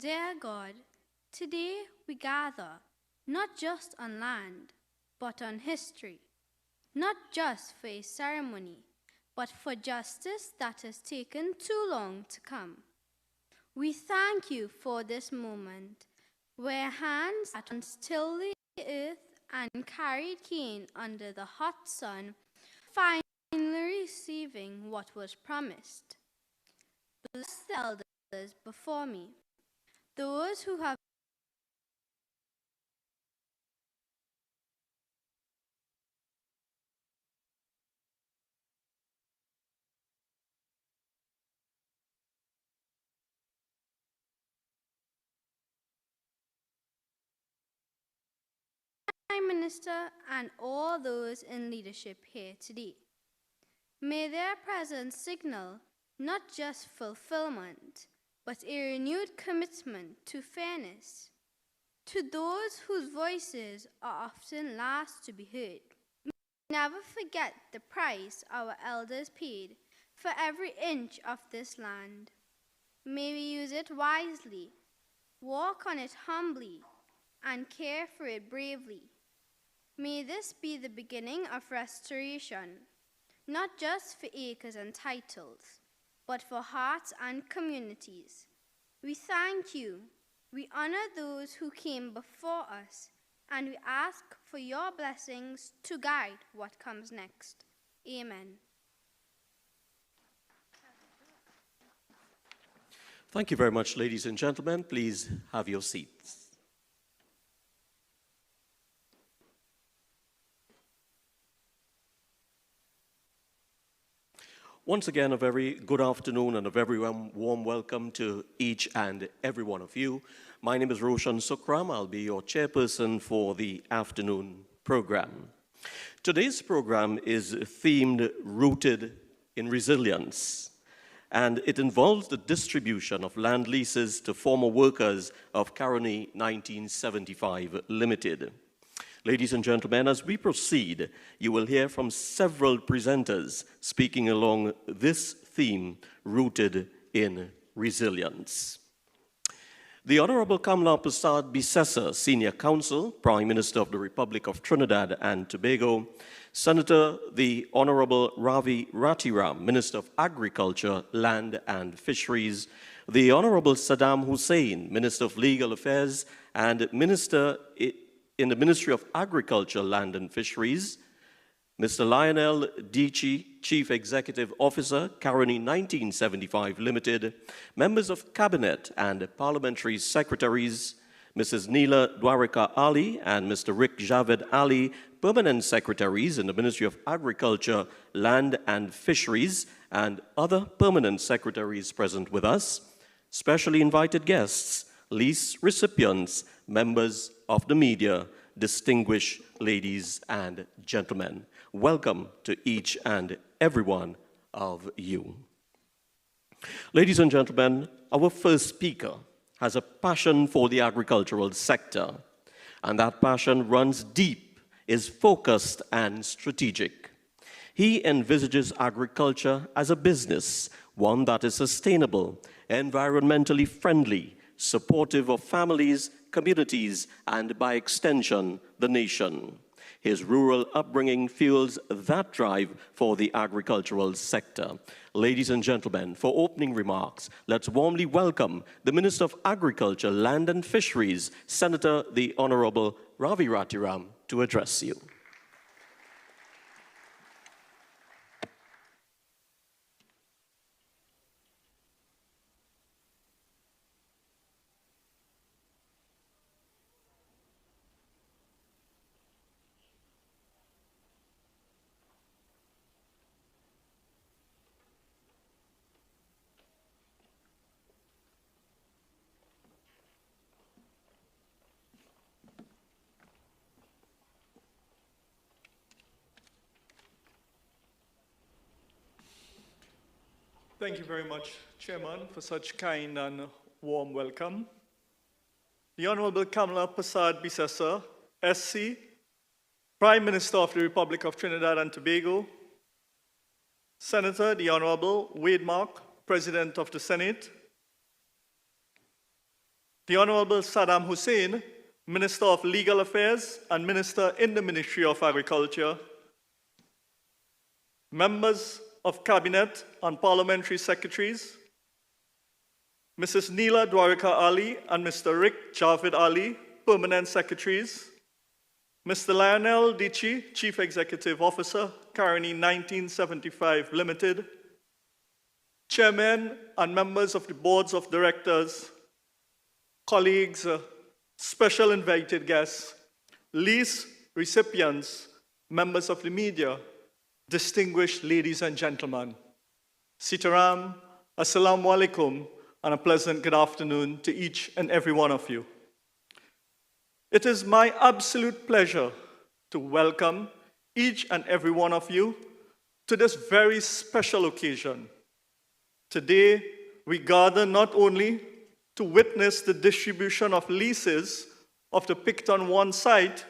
Dear God, today we gather not just on land, but on history, not just for a ceremony, but for justice that has taken too long to come. We thank you for this moment, where hands that once tilled the earth and carried cane under the hot sun, finally receiving what was promised. Bless the elders before me, those who have Prime Minister and all those in leadership here today. May their presence signal not just fulfillment, but a renewed commitment to fairness. To those whose voices are often last to be heard, may we never forget the price our elders paid for every inch of this land. May we use it wisely, walk on it humbly, and care for it bravely. May this be the beginning of restoration, not just for acres and titles, but for hearts and communities. We thank you, we honor those who came before us, and we ask for your blessings to guide what comes next. Amen. Thank you very much, ladies and gentlemen. Please have your seats. Once again, a very good afternoon and a very warm welcome to each and every one of you. My name is Roshan Sukram. I'll be your chairperson for the afternoon program. Today's program is themed Rooted in Resilience, and it involves the distribution of land leases to former workers of Caroni 1975 Limited. Ladies and gentlemen, as we proceed, you will hear from several presenters speaking along this theme, Rooted in Resilience. The Honorable Kamla Prasad Bisesa, Senior Counsel, Prime Minister of the Republic of Trinidad and Tobago, Senator the Honorable Ravi Ratiram, Minister of Agriculture, Land and Fisheries, the Honorable Saddam Hussein, Minister of Legal Affairs and Minister in the Ministry of Agriculture, Land and Fisheries, Mr. Lionel Dichi, Chief Executive Officer, Caroni 1975 Limited, members of Cabinet and Parliamentary Secretaries, Mrs. Neela Dwarika Ali and Mr. Rick Javed Ali, Permanent Secretaries in the Ministry of Agriculture, Land and Fisheries, and other permanent secretaries present with us, specially invited guests, lease recipients, members of the media, distinguished ladies and gentlemen. Welcome to each and every one of you. Ladies and gentlemen, our first speaker has a passion for the agricultural sector, and that passion runs deep, is focused and strategic. He envisages agriculture as a business, one that is sustainable, environmentally friendly, supportive of families, communities, and by extension, the nation. His rural upbringing fuels that drive for the agricultural sector. Ladies and gentlemen, for opening remarks, let's warmly welcome the Minister of Agriculture, Land and Fisheries, Senator the Honorable Ravi Ratiram, to address you. Thank you very much, Chairman, for such kind and warm welcome. The Honorable Kamla Prasad Bisesa, SC, Prime Minister of the Republic of Trinidad and Tobago, Senator the Honorable Wade Mark, President of the Senate, the Honorable Saddam Hussein, Minister of Legal Affairs and Minister in the Ministry of Agriculture, members of Cabinet and Parliamentary Secretaries, Mrs. Neela Dwarika Ali and Mr. Rick Javid Ali, Permanent Secretaries, Mr. Lionel Dichi, Chief Executive Officer, Caroni 1975 Limited, Chairmen and members of the Boards of Directors, colleagues, special invited guests, Lease recipients, members of the media, distinguished ladies and gentlemen. Sitaram, Assalamu alaikum, and a pleasant good afternoon to each and every one of you. It is my absolute pleasure to welcome each and every one of you to this very special occasion. Today, we gather not only to witness the distribution of leases of the Picton 1 site,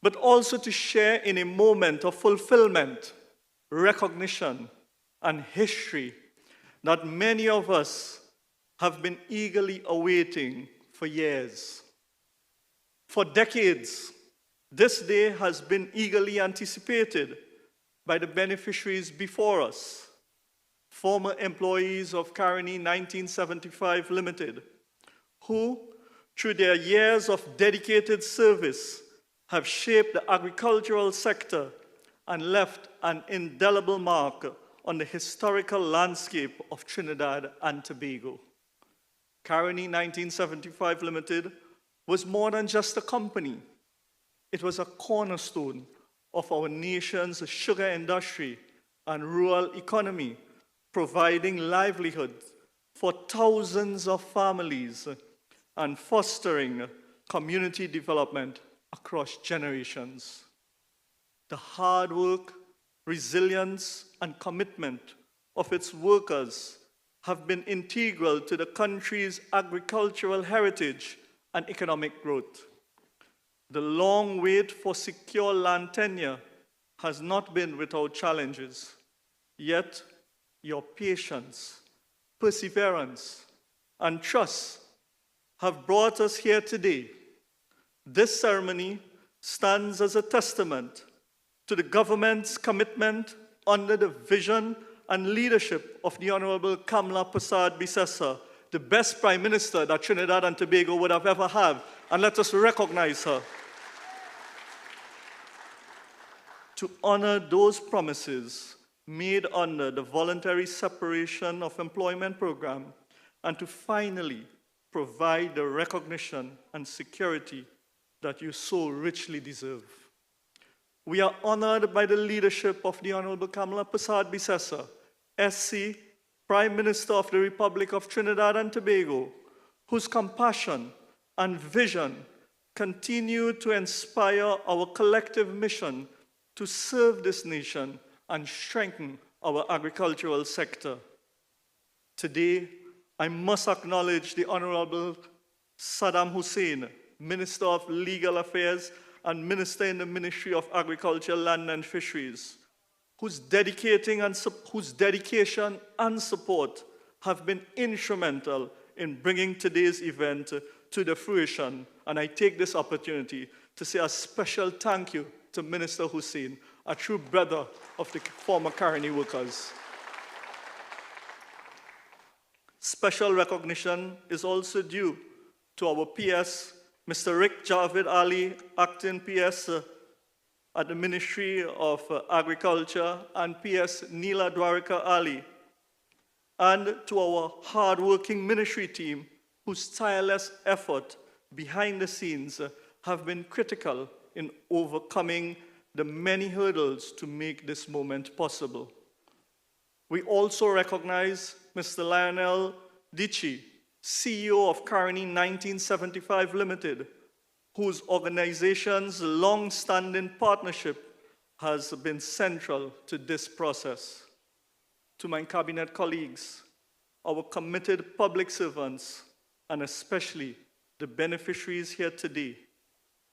but also to share in a moment of fulfillment, recognition, and history that many of us have been eagerly awaiting for years. For decades, this day has been eagerly anticipated by the beneficiaries before us, former employees of Caroni 1975 Limited, who, through their years of dedicated service, have shaped the agricultural sector and left an indelible mark on the historical landscape of Trinidad and Tobago. Caroni 1975 Limited was more than just a company. It was a cornerstone of our nation's sugar industry and rural economy, providing livelihood for thousands of families and fostering community development across generations. The hard work, resilience, and commitment of its workers have been integral to the country's agricultural heritage and economic growth. The long wait for secure land tenure has not been without challenges, yet your patience, perseverance, and trust have brought us here today. This ceremony stands as a testament to the government's commitment under the vision and leadership of the Honorable Kamla Prasad Bisesa, the best Prime Minister that Trinidad and Tobago would have ever had, and let us recognize her. To honor those promises made under the Voluntary Separation of Employment Program, and to finally provide the recognition and security that you so richly deserve. We are honored by the leadership of the Honorable Kamla Prasad Bisesa, SC, Prime Minister of the Republic of Trinidad and Tobago, whose compassion and vision continue to inspire our collective mission to serve this nation and strengthen our agricultural sector. Today, I must acknowledge the Honorable Saddam Hussein, Minister of Legal Affairs and Minister in the Ministry of Agriculture, Land and Fisheries, whose dedication and support have been instrumental in bringing today's event to the fruition. And I take this opportunity to say a special thank you to Minister Hussein, a true brother of the former Caroni workers. Special recognition is also due to our PS, Mr. Rick Javid Ali, Acting PS at the Ministry of Agriculture, and PS Neela Dwarika Ali, and to our hard-working ministry team whose tireless effort behind the scenes have been critical in overcoming the many hurdles to make this moment possible. We also recognize Mr. Lionel Dichi, CEO of Caroni 1975 Limited, whose organization's long-standing partnership has been central to this process. To my cabinet colleagues, our committed public servants, and especially the beneficiaries here today,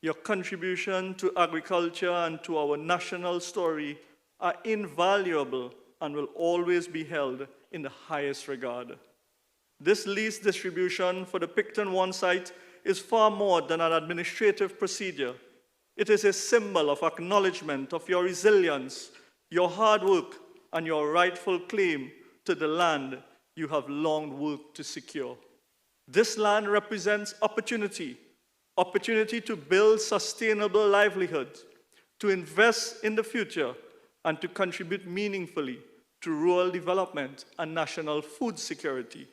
your contribution to agriculture and to our national story are invaluable and will always be held in the highest regard. This lease distribution for the Picton 1 site is far more than an administrative procedure. It is a symbol of acknowledgement of your resilience, your hard work, and your rightful claim to the land you have long worked to secure. This land represents opportunity to build sustainable livelihoods, to invest in the future, and to contribute meaningfully to rural development and national food security.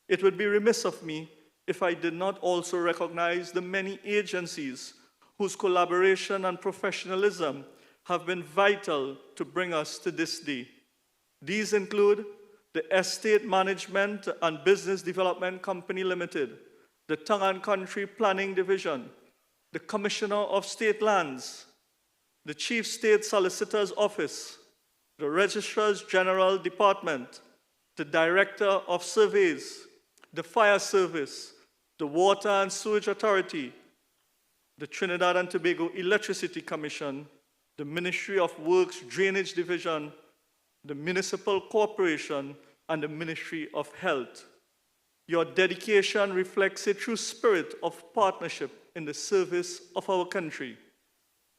It would be remiss of me if I did not also recognize the many agencies whose collaboration and professionalism have been vital to bring us to this day. These include the Estate Management and Business Development Company Limited, the Tongue and Country Planning Division, the Commissioner of State Lands, the Chief State Solicitor's Office, the Registrar's General Department, the Director of Surveys, the Fire Service, the Water and Sewage Authority, the Trinidad and Tobago Electricity Commission, the Ministry of Works Drainage Division, the Municipal Corporation, and the Ministry of Health. Your dedication reflects a true spirit of partnership in the service of our country.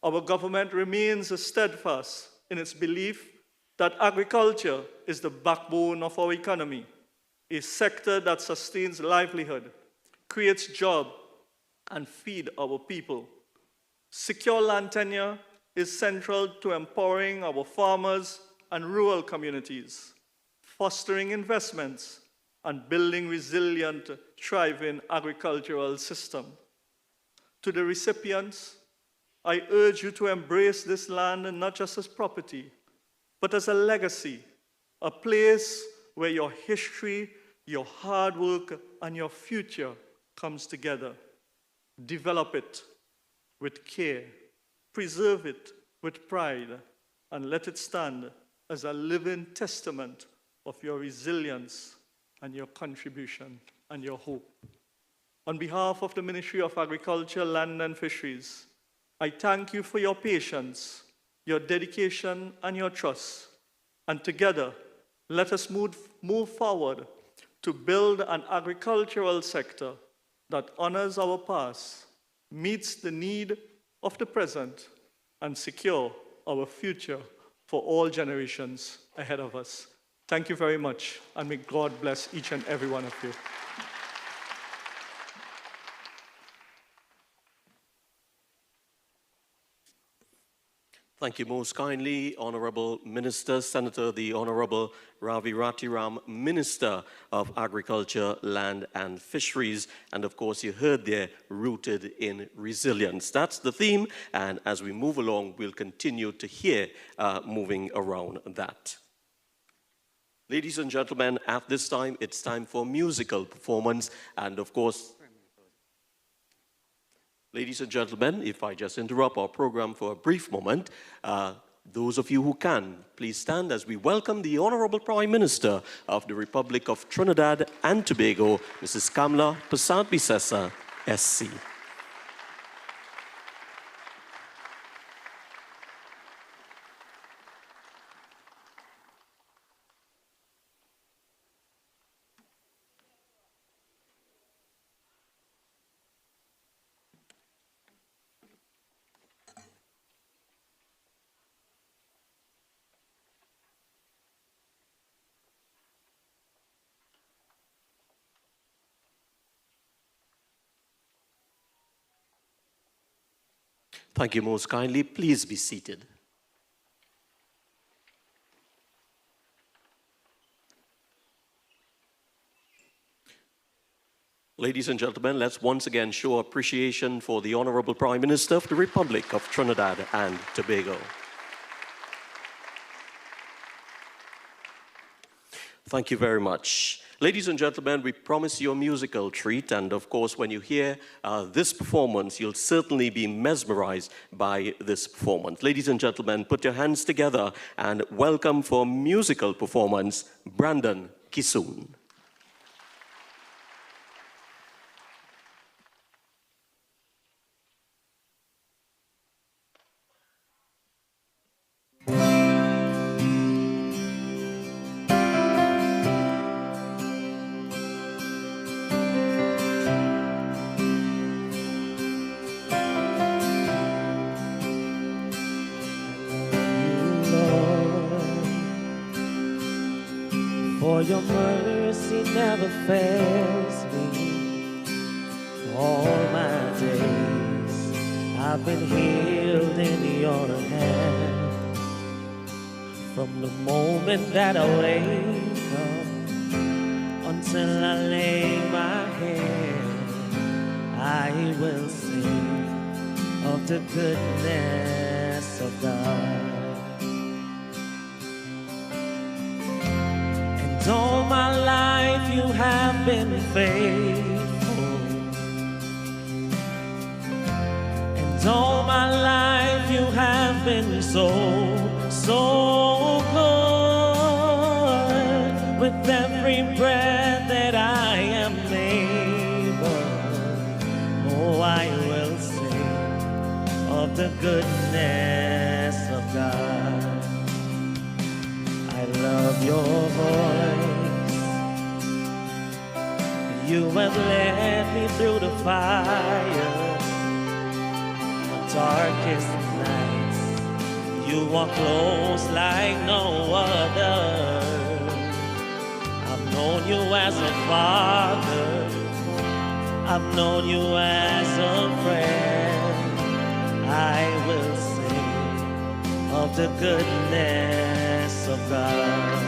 Our government remains steadfast in its belief that agriculture is the backbone of our economy, a sector that sustains livelihood, creates jobs, and feeds our people. Secure land tenure is central to empowering our farmers and rural communities, fostering investments, and building resilient, thriving agricultural system. To the recipients, I urge you to embrace this land not just as property, but as a legacy, a place where your history, your hard work, and your future comes together. Develop it with care, preserve it with pride, and let it stand as a living testament of your resilience and your contribution and your hope. On behalf of the Ministry of Agriculture, Land and Fisheries, I thank you for your patience, your dedication, and your trust. And together, let us move forward to build an agricultural sector that honors our past, meets the need of the present, and secure our future for all generations ahead of us. Thank you very much, and may God bless each and every one of you. Thank you most kindly, Honorable Minister, Senator, the Honorable Ravi Ratiram, Minister of Agriculture, Land and Fisheries. And of course, you heard there, rooted in resilience. That's the theme, and as we move along, we'll continue to hear moving around that. Ladies and gentlemen, at this time, it's time for musical performance, and of course, ladies and gentlemen, if I just interrupt our program for a brief moment, those of you who can, please stand as we welcome the Honorable Prime Minister of the Republic of Trinidad and Tobago, Mrs. Kamla Persad-Bissessar, SC. Thank you most kindly. Please be seated. Ladies and gentlemen, let's once again show appreciation for the Honorable Prime Minister of the Republic of Trinidad and Tobago. Thank you very much. Ladies and gentlemen, we promise you a musical treat, and of course, when you hear this performance, you'll certainly be mesmerized by this performance. Ladies and gentlemen, put your hands together and welcome for musical performance, Brandon Kisoon. For your mercy never fails me. All my days I've been healed in your hand. From the moment that I wake up until I lay my head, I will sing of the goodness of God. And all my life you have been faithful. And all my life you have been so good. With every breath that I am able, oh, I will sing of the goodness of God. I love your voice. You have led me through the fire, the darkest nights. You are close like no other. I've known you as a father. I've known you as a friend. I will sing of the goodness of God.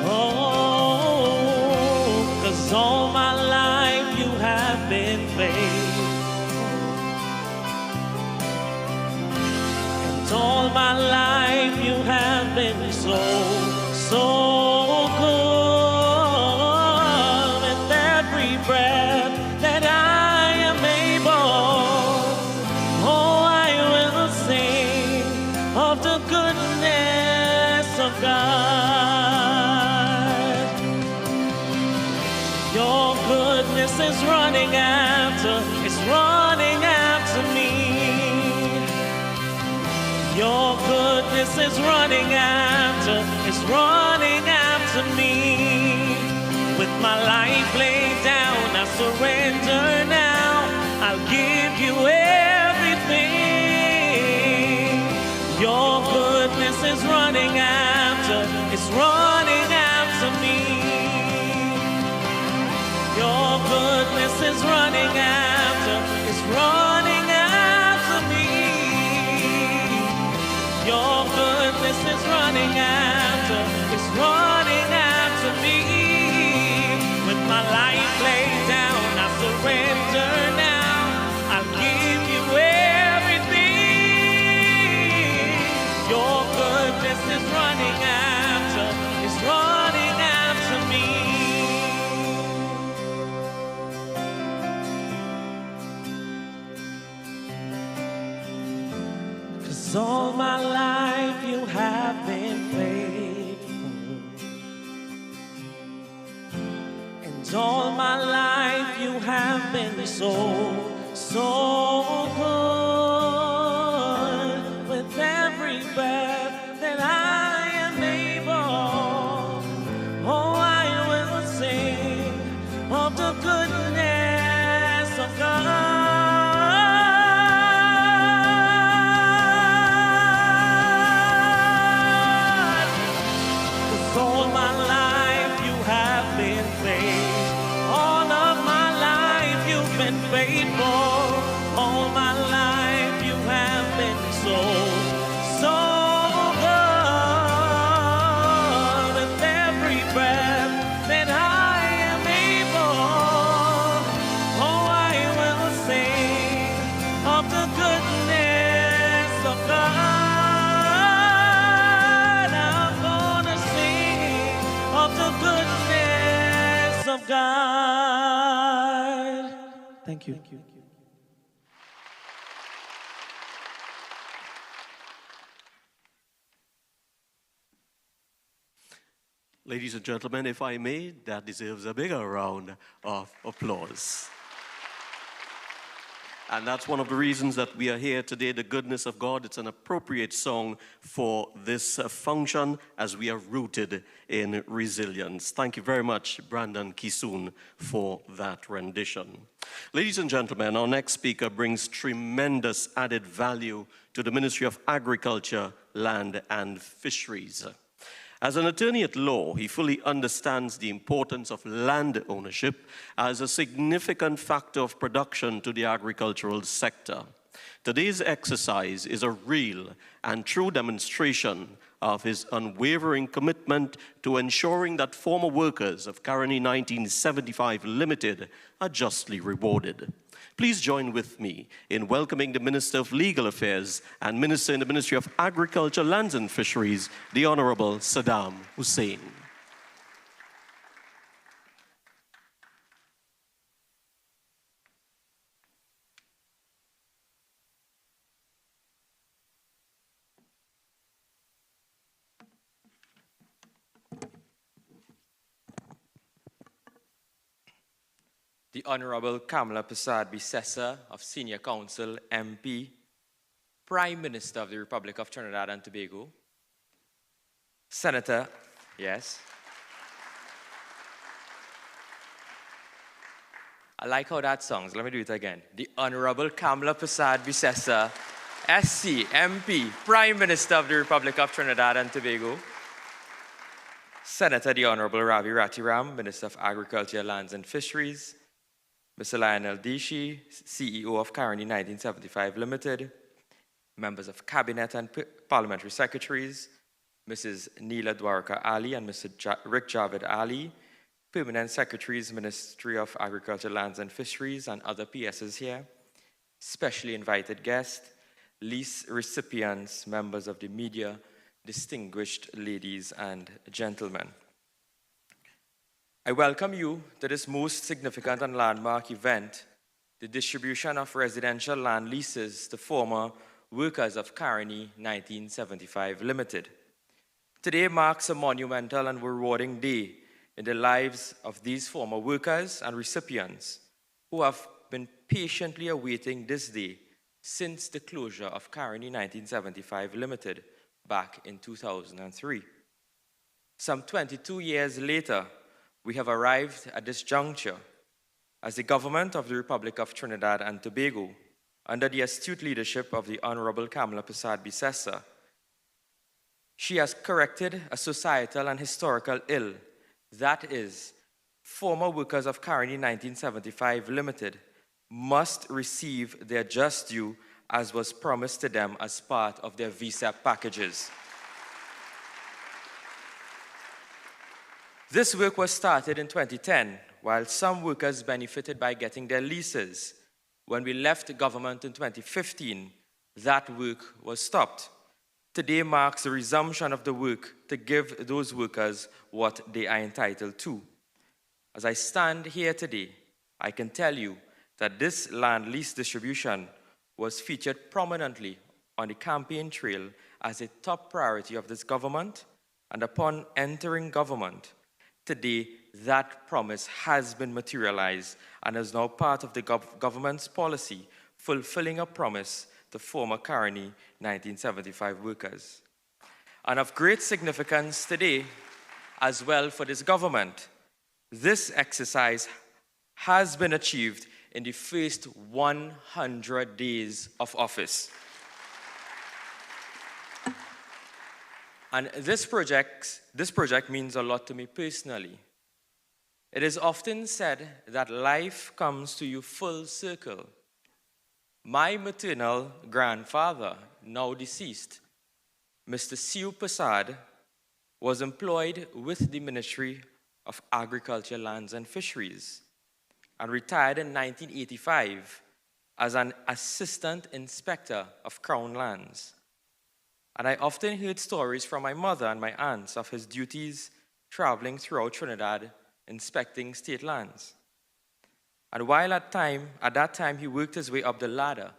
Oh, 'cause all my life you have been faithful. And all my life you have been so good. With every breath that I am able, oh, I will sing of the goodness of God. Your goodness is running after me. Your goodness is running after me. With my life laid down, I surrender now. I'll give you everything. Your goodness is running after me. Your goodness is running after me. Your goodness is running after me. With my life laid down, I surrender now. I'll give you everything. Your goodness is running after me. 'Cause all my life you have been faithful. And all my life you have been so good. With every breath that I am able, oh, I will sing of the goodness of God. All my life you have been faithful. All of my life you've been faithful. All my life you have been so good. With every breath that I am able, oh, I will sing of the goodness of God. I'm gonna sing of the goodness of God. Thank you. Ladies and gentlemen, if I may, that deserves a bigger round of applause. And that's one of the reasons that we are here today, the goodness of God. It's an appropriate song for this function as we are rooted in resilience. Thank you very much, Brandon Kisoon, for that rendition. Ladies and gentlemen, our next speaker brings tremendous added value to the Ministry of Agriculture, Land and Fisheries. As an attorney at law, he fully understands the importance of land ownership as a significant factor of production to the agricultural sector. Today's exercise is a real and true demonstration of his unwavering commitment to ensuring that former workers of Caroni 1975 Limited are justly rewarded. Please join with me in welcoming the Minister of Legal Affairs and Minister in the Ministry of Agriculture, Lands and Fisheries, the Honorable Saddam Hussein. The Honorable Kamala Persad-Bissessor of Senior Counsel, MP, Prime Minister of the Republic of Trinidad and Tobago, Senator, yes. I like how that sounds. Let me do it again. The Honorable Kamala Persad-Bissessor, SC, MP, Prime Minister of the Republic of Trinidad and Tobago, Senator the Honorable Ravi Ratiram, Minister of Agriculture, Lands and Fisheries, Mr. Lionel Dishi, CEO of Caroni 1975 Limited, members of Cabinet and Parliamentary Secretaries, Mrs. Neela Dwarka Ali and Mr. Rick Javed Ali, Permanent Secretaries, Ministry of Agriculture, Lands and Fisheries, and other PSs here, specially invited guests, Lease recipients, members of the media, distinguished ladies and gentlemen. I welcome you to this most significant and landmark event, the distribution of residential land leases to former workers of Caroni 1975 Limited. Today marks a monumental and rewarding day in the lives of these former workers and recipients who have been patiently awaiting this day since the closure of Caroni 1975 Limited back in 2003. Some 22 years later, we have arrived at this juncture as the government of the Republic of Trinidad and Tobago, under the astute leadership of the Honorable Kamala Persad-Bissessor, she has corrected a societal and historical ill, that is, former workers of Caroni 1975 Limited must receive their just due as was promised to them as part of their VSEP packages. This work was started in 2010, while some workers benefited by getting their leases. When we left government in 2015, that work was stopped. Today marks the resumption of the work to give those workers what they are entitled to. As I stand here today, I can tell you that this land lease distribution was featured prominently on the campaign trail as a top priority of this government, and upon entering government, today, that promise has been materialized and is now part of the government's policy, fulfilling a promise to former Caroni 1975 workers. And of great significance today, as well for this government, this exercise has been achieved in the first 100 days of office. And this project means a lot to me personally. It is often said that life comes to you full circle. My maternal grandfather, now deceased, Mr. Siu Persad, was employed with the Ministry of Agriculture, Lands and Fisheries and retired in 1985 as an assistant inspector of Crown lands. And I often heard stories from my mother and my aunts of his duties traveling throughout Trinidad, inspecting state lands. And while at that time he worked his way up the ladder,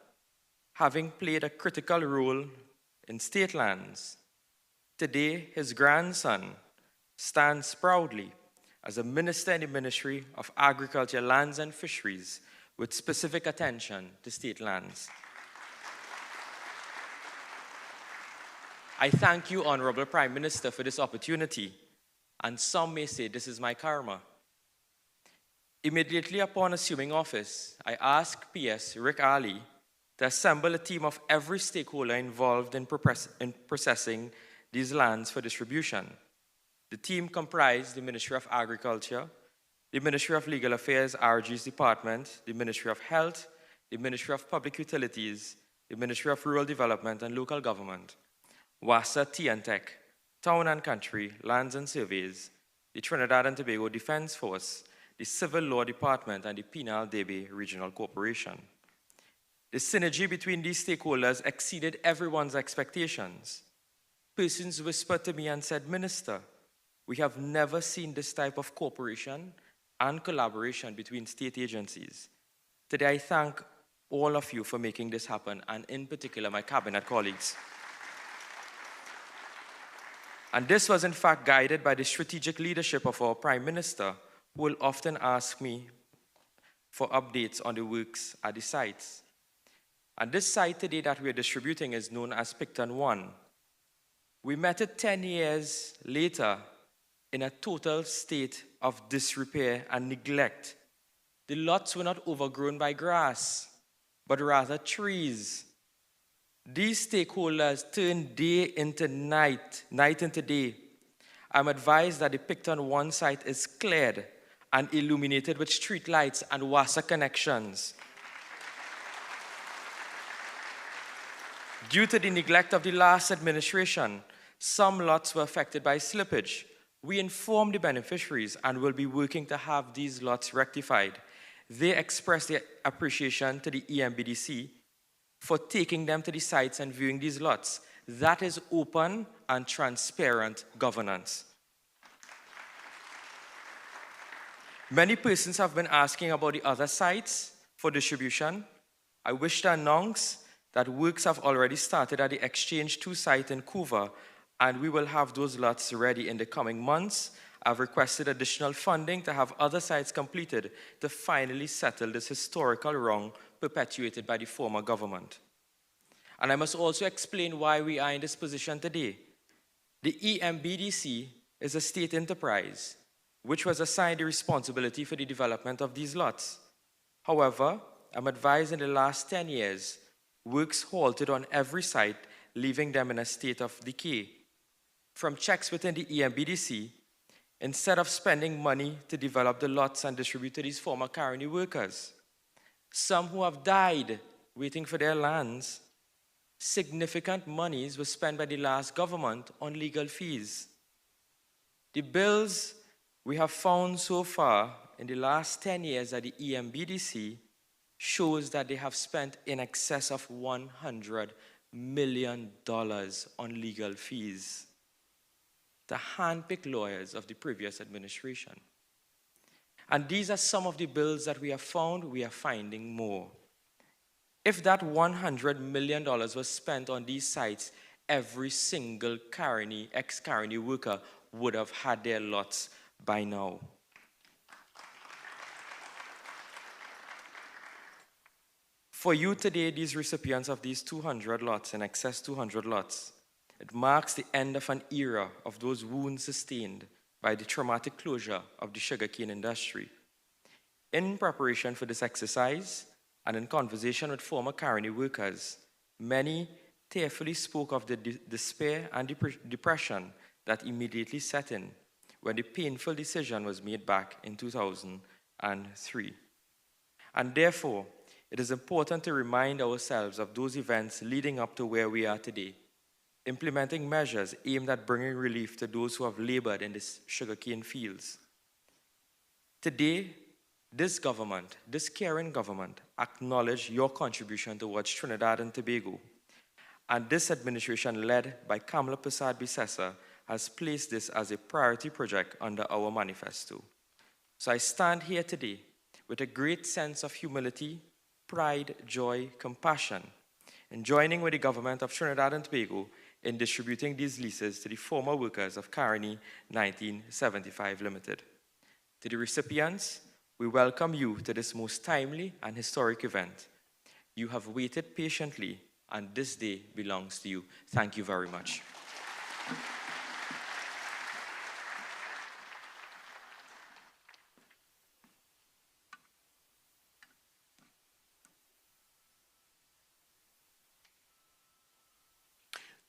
having played a critical role in state lands, today his grandson stands proudly as a minister in the Ministry of Agriculture, Lands and Fisheries with specific attention to state lands. I thank you, Honorable Prime Minister, for this opportunity, and some may say this is my karma. Immediately upon assuming office, I asked PS Rick Ali to assemble a team of every stakeholder involved in processing these lands for distribution. The team comprised the Ministry of Agriculture, the Ministry of Legal Affairs, RG's department, the Ministry of Health, the Ministry of Public Utilities, the Ministry of Rural Development and Local Government, WASA T&Tech, Town and Country, Lands and Surveys, the Trinidad and Tobago Defense Force, the Civil Law Department, and the Penal Debe Regional Corporation. The synergy between these stakeholders exceeded everyone's expectations. Persons whispered to me and said, "Minister, we have never seen this type of cooperation and collaboration between state agencies." Today, I thank all of you for making this happen, and in particular, my cabinet colleagues. And this was in fact guided by the strategic leadership of our Prime Minister, who will often ask me for updates on the works at the sites. And this site today that we are distributing is known as Picton 1. We met it 10 years later in a total state of disrepair and neglect. The lots were not overgrown by grass, but rather trees. These stakeholders turned day into night, night into day. I'm advised that the Picton 1 site is cleared and illuminated with street lights and WASA connections. Due to the neglect of the last administration, some lots were affected by slippage. We informed the beneficiaries and will be working to have these lots rectified. They expressed their appreciation to the EMBDC for taking them to the sites and viewing these lots. That is open and transparent governance. Many persons have been asking about the other sites for distribution. I wish to announce that works have already started at the Exchange 2 site in Couva, and we will have those lots ready in the coming months. I've requested additional funding to have other sites completed to finally settle this historical wrong perpetuated by the former government. And I must also explain why we are in this position today. The EMBDC is a state enterprise which was assigned the responsibility for the development of these lots. However, I'm advised in the last 10 years, works halted on every site, leaving them in a state of decay. From checks within the EMBDC, instead of spending money to develop the lots and distribute to these former Caroni workers, some who have died waiting for their lands, significant monies were spent by the last government on legal fees. The bills we have found so far in the last 10 years at the EMBDC shows that they have spent in excess of $100 million on legal fees to handpick lawyers of the previous administration. And these are some of the bills that we have found. We are finding more. If that $100 million was spent on these sites, every single Caroni, ex-Caroni worker would have had their lots by now. For you today, these recipients of these 200 lots, in excess 200 lots, it marks the end of an era of those wounds sustained by the traumatic closure of the sugarcane industry. In preparation for this exercise, and in conversation with former Caroni workers, many tearfully spoke of the despair and depression that immediately set in when the painful decision was made back in 2003. And therefore, it is important to remind ourselves of those events leading up to where we are today, implementing measures aimed at bringing relief to those who have labored in the sugarcane fields. Today, this government, this caring government, acknowledge your contribution towards Trinidad and Tobago. And this administration, led by Kamala Persad-Bissessar, has placed this as a priority project under our manifesto. So I stand here today with a great sense of humility, pride, joy, compassion, in joining with the government of Trinidad and Tobago in distributing these leases to the former workers of Caroni 1975 Limited. To the recipients, we welcome you to this most timely and historic event. You have waited patiently, and this day belongs to you. Thank you very much.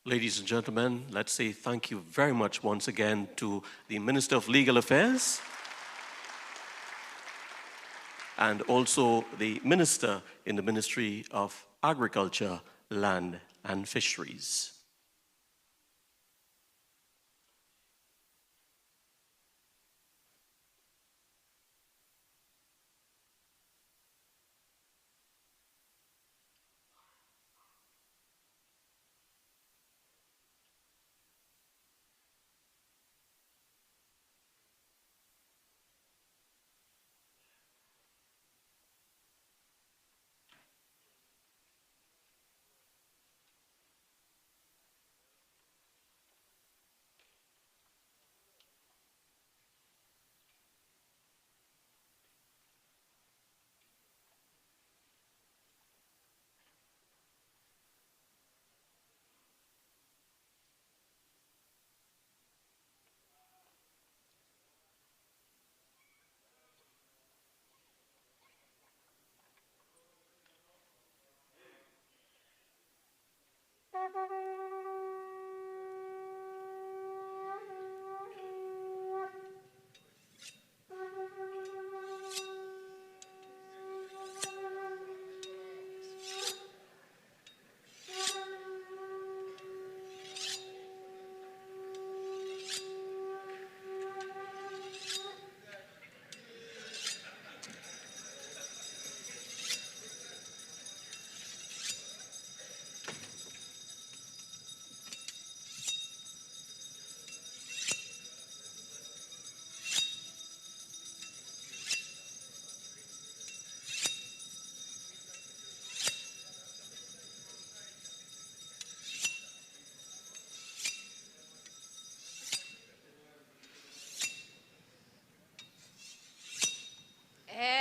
Ladies and gentlemen, let's say thank you very much once again to the Minister of Legal Affairs and also the Minister in the Ministry of Agriculture, Land and Fisheries.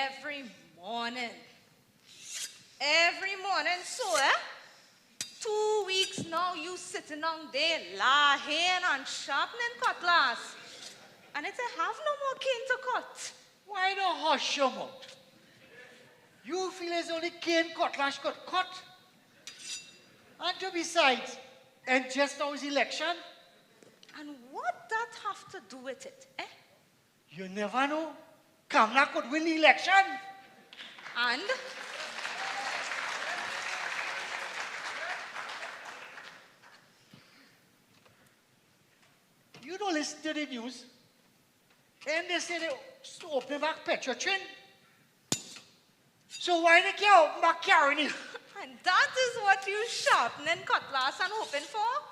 Every morning, so 2 weeks now you sitting on there lying and sharpening cutlass. And it's a have no more cane to cut. Why not hush your mouth? You feel as only cane cutlass could cut. And to besides, and just now is election. And what that have to do with it, eh? You never know. Kamala could win the election. And you don't listen to the news. And they say they open back petrol train. So why they can't open back Caroni? And that is what you sharpening cutlass and hoping for?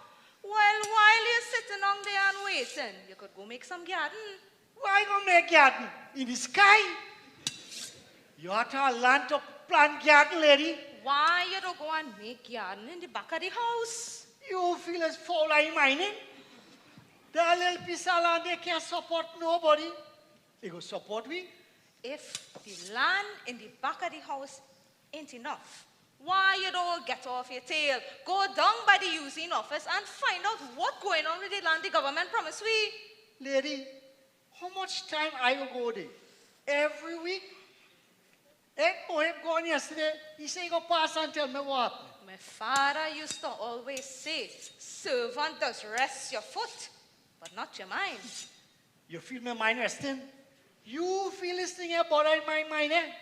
Well, while you're sitting on there and waiting, you could go make some garden. Why go make garden? In the sky? You have to have land to plant garden, lady. Why you don't go and make garden in the back of the house? You feel as foul like mining? That little piece of land, they can't support nobody. They go support me. If the land in the back of the house ain't enough, why you don't get off your tail, go down by the using office and find out what's going on with the land the government promised we? Lady, how much time I will go there? Every week? Him gone yesterday. He said he go pass and tell me what happened. My father used to always say, servant does rest your foot, but not your mind. You feel my mind resting? You feel this thing about my mind, eh?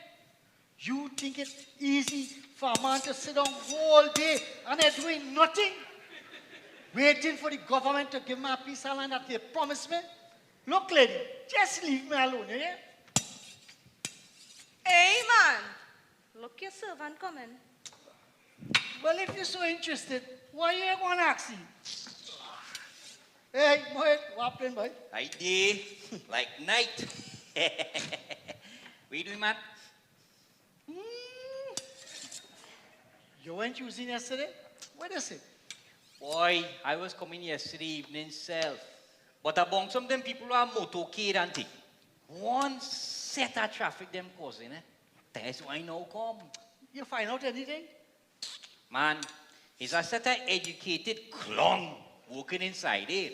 You think it's easy for a man to sit down all day and they're doing nothing? Waiting for the government to give me a piece of land that they promised me? Look, lady, just leave me alone, eh? Hey, man, look your servant coming. Well, if you're so interested, why you going to ask him? Hey, boy, what happened, boy? I did, like night. What you doing, man? You went using yesterday? What is it? Boy, I was coming yesterday evening self. But among some of them people who are motorcade and thing. One set of traffic them causing, eh? That's why I now come. You find out anything? Man, it's a set of educated clown working inside there.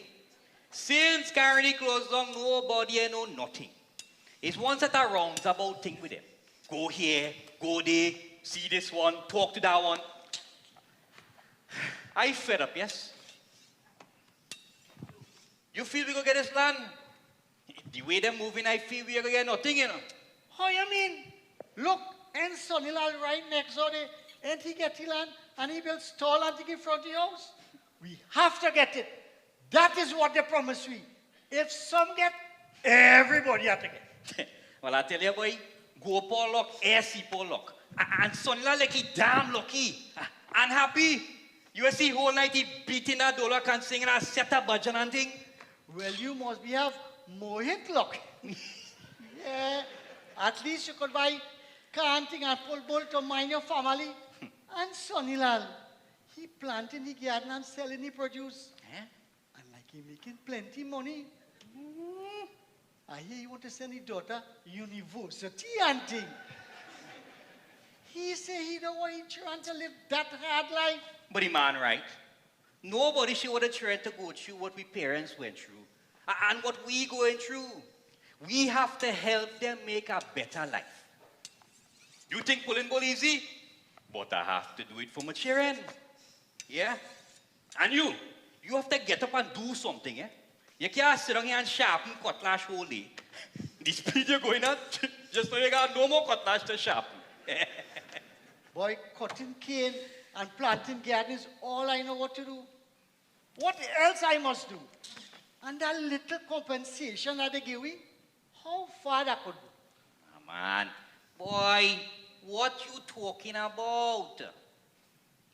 Since Caroni closed down, nobody ain't know nothing. It's one set of roundabout thing with them. Go here, go there, see this one, talk to that one. I fed up, yes? You feel we go get this land? The way they're moving, I feel we are going to get nothing, you know. How you mean? Look, and Sonilal right next door there, and he get the land, and he built stall and in front of the house. We have to get it. That is what they promised we. If some get, everybody have to get. Well, I tell you, boy, go Paul luck, SC Paul luck. And Sonilal like he damn lucky. And happy. You see whole night he beating a dollar can sing and a set a budget and thing. Well, you must be have more hit luck. Yeah, at least you could buy canting and full bull to mind your family. And Sonilal, he planting the garden and selling the produce. And like he making plenty money. I hear you want to send his daughter university and thing. He say he don't want his children to live that hard life. But the man right. Nobody should would have tried to go through what we parents went through. And what we going through. We have to help them make a better life. You think pulling ball easy? But I have to do it for my children. Yeah? And you have to get up and do something, eh? You can't sit down here and sharpen cutlass whole day. The speed you're going at, just so you got no more cutlass to sharpen. Boy, cutting cane and planting garden is all I know what to do. What else I must do? And that little compensation that they give me, how far that could go? Oh, man, boy, what you talking about?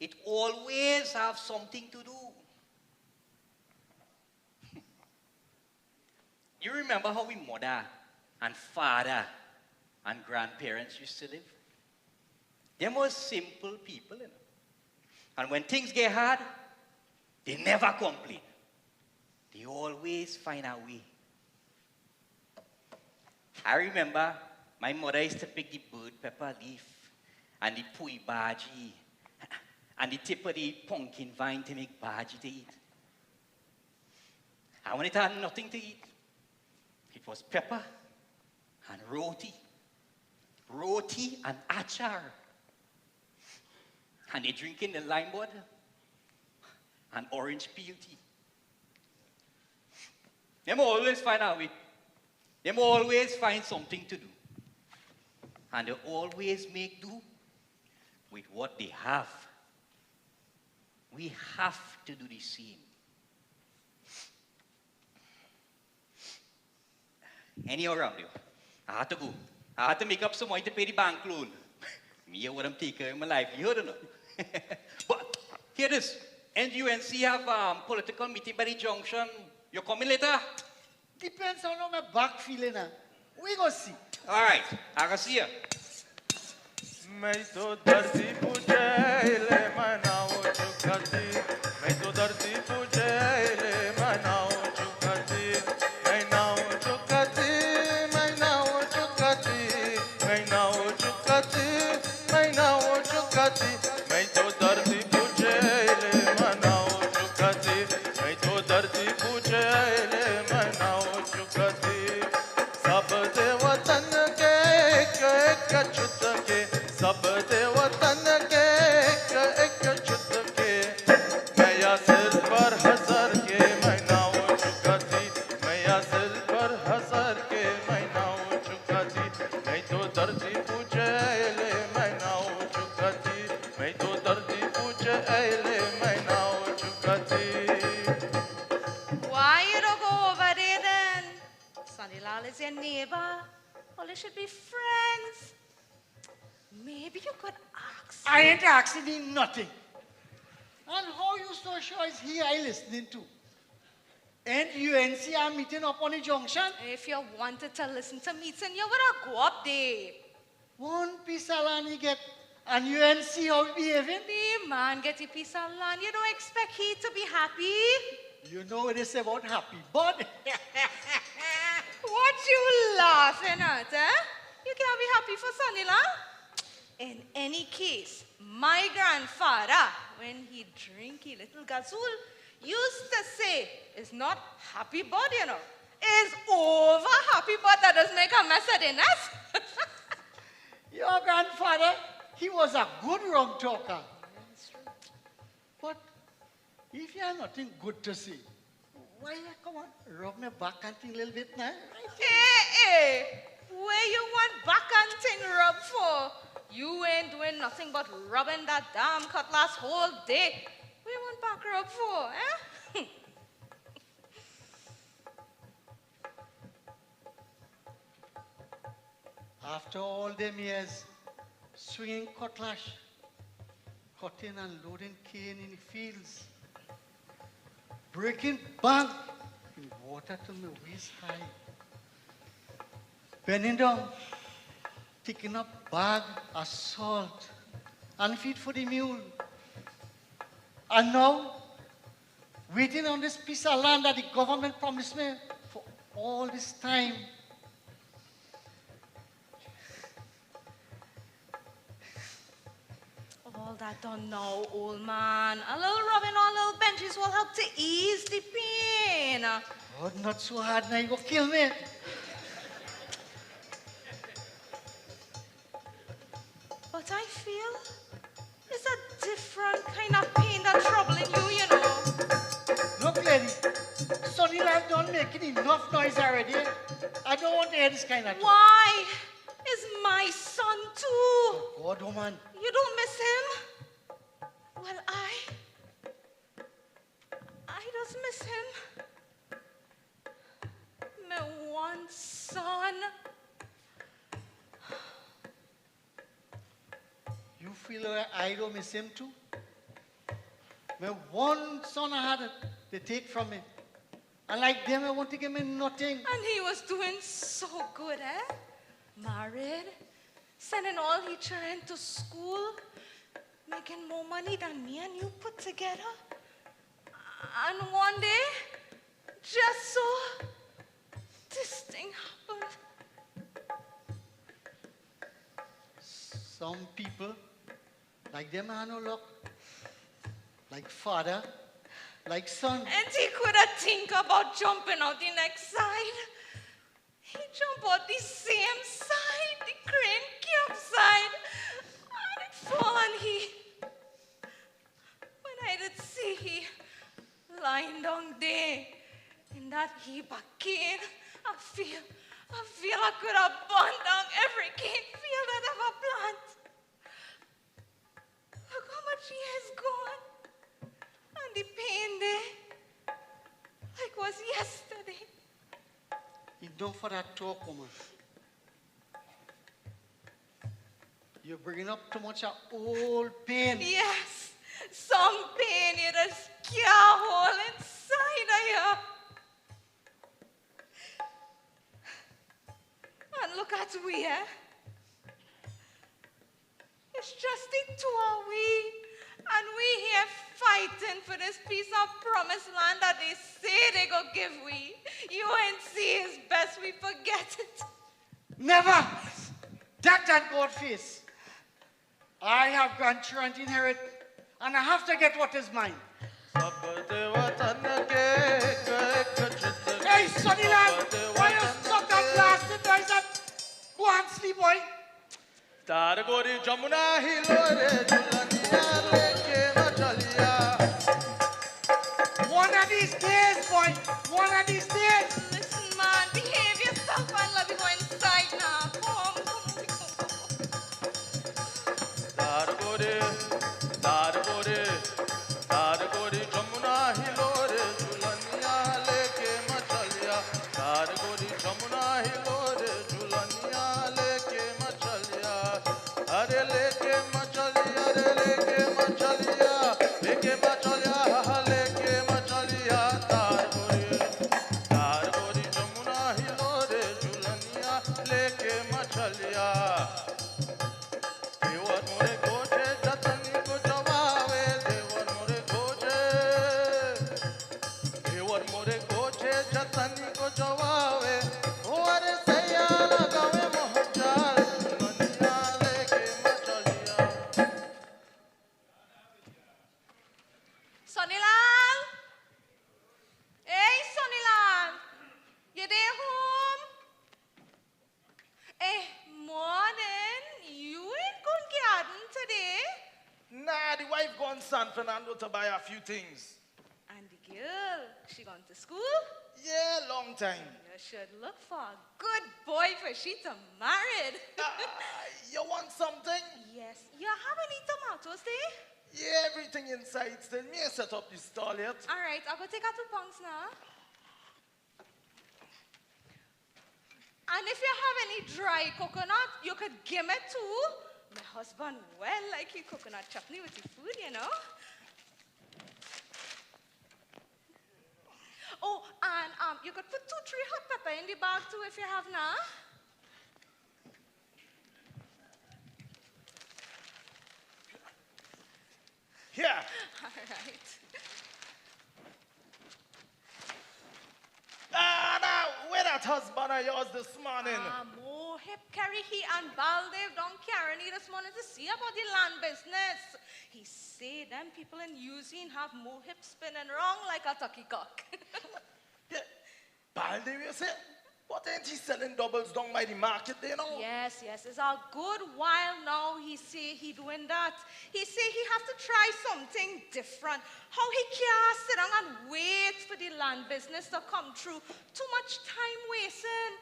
It always have something to do. You remember how we mother and father and grandparents used to live? They were simple people, you know. And when things get hard, they never complain. They always find a way. I remember my mother used to pick the bird pepper leaf and the pui bhaji and the tip of the pumpkin vine to make bhaji to eat. And when it had nothing to eat, it was pepper and roti and achar. And they drinking the lime water and orange peel tea. They always find a way. They always find something to do. And they always make do with what they have. We have to do the same. Anyhow, around you, I had to go. I had to make up some money to pay the bank loan. Me, what I'm taking in my life, you heard or not? But here it is. NUNC have political meeting by the junction. You coming later? Depends on how my back feeling. We go see. All right, I can see you. मैं तो धरती पूजे ले मनाओ चुकती मैं तो धरती पूजे ले मनाओ चुकती मैं नाओ चुकती मैं नाओ चुकती मैं नाओ चुकती मैं नाओ चुकती मैं तो धरती पूजे ले मनाओ चुकती मैं तो धरती पूजे ले मनाओ चुकती सब दे वतन के एक अछूत के सब दे वतन के एक अछूत के मैं या सिर पर हसर के मैं नाओ चुकती मैं या सिर पर हसर के मैं नाओ चुकती मैं तो धरती पूजे ले मैं नाओ चुकती मैं तो धरती पूजे ले मैं नाओ चुकती. Why you don't go over there then? Sonilal is your neighbor. Well, they should be friends. Maybe you could ask. I ain't asking him nothing. And how you so sure is he I listening to? And UNC are meeting up on the junction? If you wanted to listen to meeting, you would have go up there. One piece of land he get, and UNC how he behaving? The man get a piece of land. You don't expect he to be happy. You know what they say about happy, but What you laughing at, eh? You can't be happy for Sonilal. In any case, my grandfather, when he drink a little gazul, used to say, it's not happy body, you know. It's over happy body that does make a mess of the nest. your grandfather, he was a good wrong talker. But if you have nothing good to say, Why you come on? Rub my back and thing a little bit now. Where you want back and thing rub for? You ain't doing nothing but rubbing that damn cutlass whole day. Where you want back rub for, eh? After all them years, swinging cutlass, cutting and loading cane in the fields, breaking bank in water to my waist high, bending down, picking up bag of salt and feed for the mule. And now, waiting on this piece of land that the government promised me for all this time. All that done now, old man. A little rubbing on little benches will help to ease the pain. Oh, not so hard now, you go kill me. But I feel it's a different kind of pain that's troubling you, you know. Look, lady, Sonny Lad done making enough noise already. I don't want to hear this kind of talk. Why? It's my son too. God, woman. You don't miss him? Well, I just miss him. My one son. You feel like I don't miss him too? My one son I had, they take from me. And like them, I want to give me nothing. And he was doing so good, eh? Married, sending all his children to school, making more money than me and you put together. And one day, just so, this thing happened. Some people, like them, have no luck. Like father, like son. And he couldn't think about jumping out the next side. He jumped out the same side, the crane camp side. And it fall and he, when I did see he lying down there in that heap of cane, I feel I could have burned down every cane field I'd ever plant. Look how much he has gone. And the pain there, like was yesterday. Enough for that talk, woman. You're bringing up too much of old pain. Yes, some pain you just can't hold inside of you. And look at we, eh? It's just the two of we. And we here fighting for this piece of promised land that they say they go give we. You ain't see his best, we forget it. Never! That God face. I have grandchildren to inherit, and I have to get what is mine. Hey, Sonny Lad! Why you stop that blasted noise up? Go and sleep, boy. One of these days, boy. One of these days. Listen, man, behave yourself and let me go inside now. Come. Sonilal? Hey, Sonilal. You there home? Hey, morning. You ain't going garden today? Nah, the wife gone San Fernando to buy a few things. And the girl, she she gone to school? Yeah, long time. You should look for a good boy for she to marry. You want something? Yes. You have any tomatoes there? Yeah, everything inside still. Me set up the stall yet. All right, I'll go take out 2 pounds now. And if you have any dry coconut, you could give me 2. My husband well like his coconut chutney with the food, you know. Oh, and you could put 2, 3 hot pepper in the bag too if you have now. Here. All right. Now, where that husband of yours this morning? More hip carry he and Baldev down Caroni this morning to see about the land business. He say them people in using have more hip spinning wrong like a turkey cock. Yeah. Balde, you say? What ain't he selling doubles down by the market there now? Yes, it's a good while now he say he doing that. He say he have to try something different. How he can't sit down and wait for the land business to come through. Too much time wasting.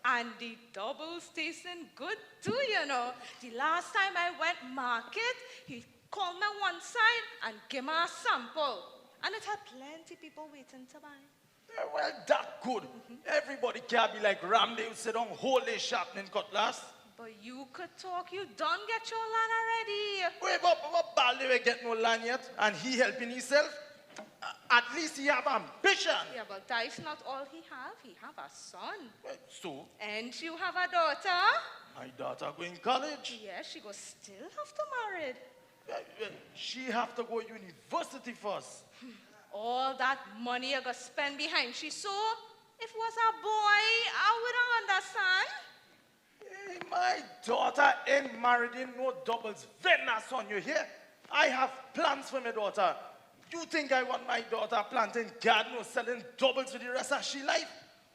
And the doubles tasting good too, you know. The last time I went market, he called me one side and gave me a sample. And it had plenty people waiting to buy. Well, that good. Everybody can't be like Ramdale, sit down, hold their sharpening cutlass. But you could talk, you done get your land already. Wait, but Balde will get no land yet, and he helping himself. At least he have ambition. Yeah, but that is not all he have. He have a son. So? And you have a daughter? My daughter going college. Yes, she go still have to marry. She have to go university first. All that money you go spend behind she so if it was a boy, I wouldn't understand. Hey, my daughter ain't married in no doubles. Venna, son, you hear? I have plans for my daughter. You think I want my daughter planting garden or selling doubles for the rest of she life?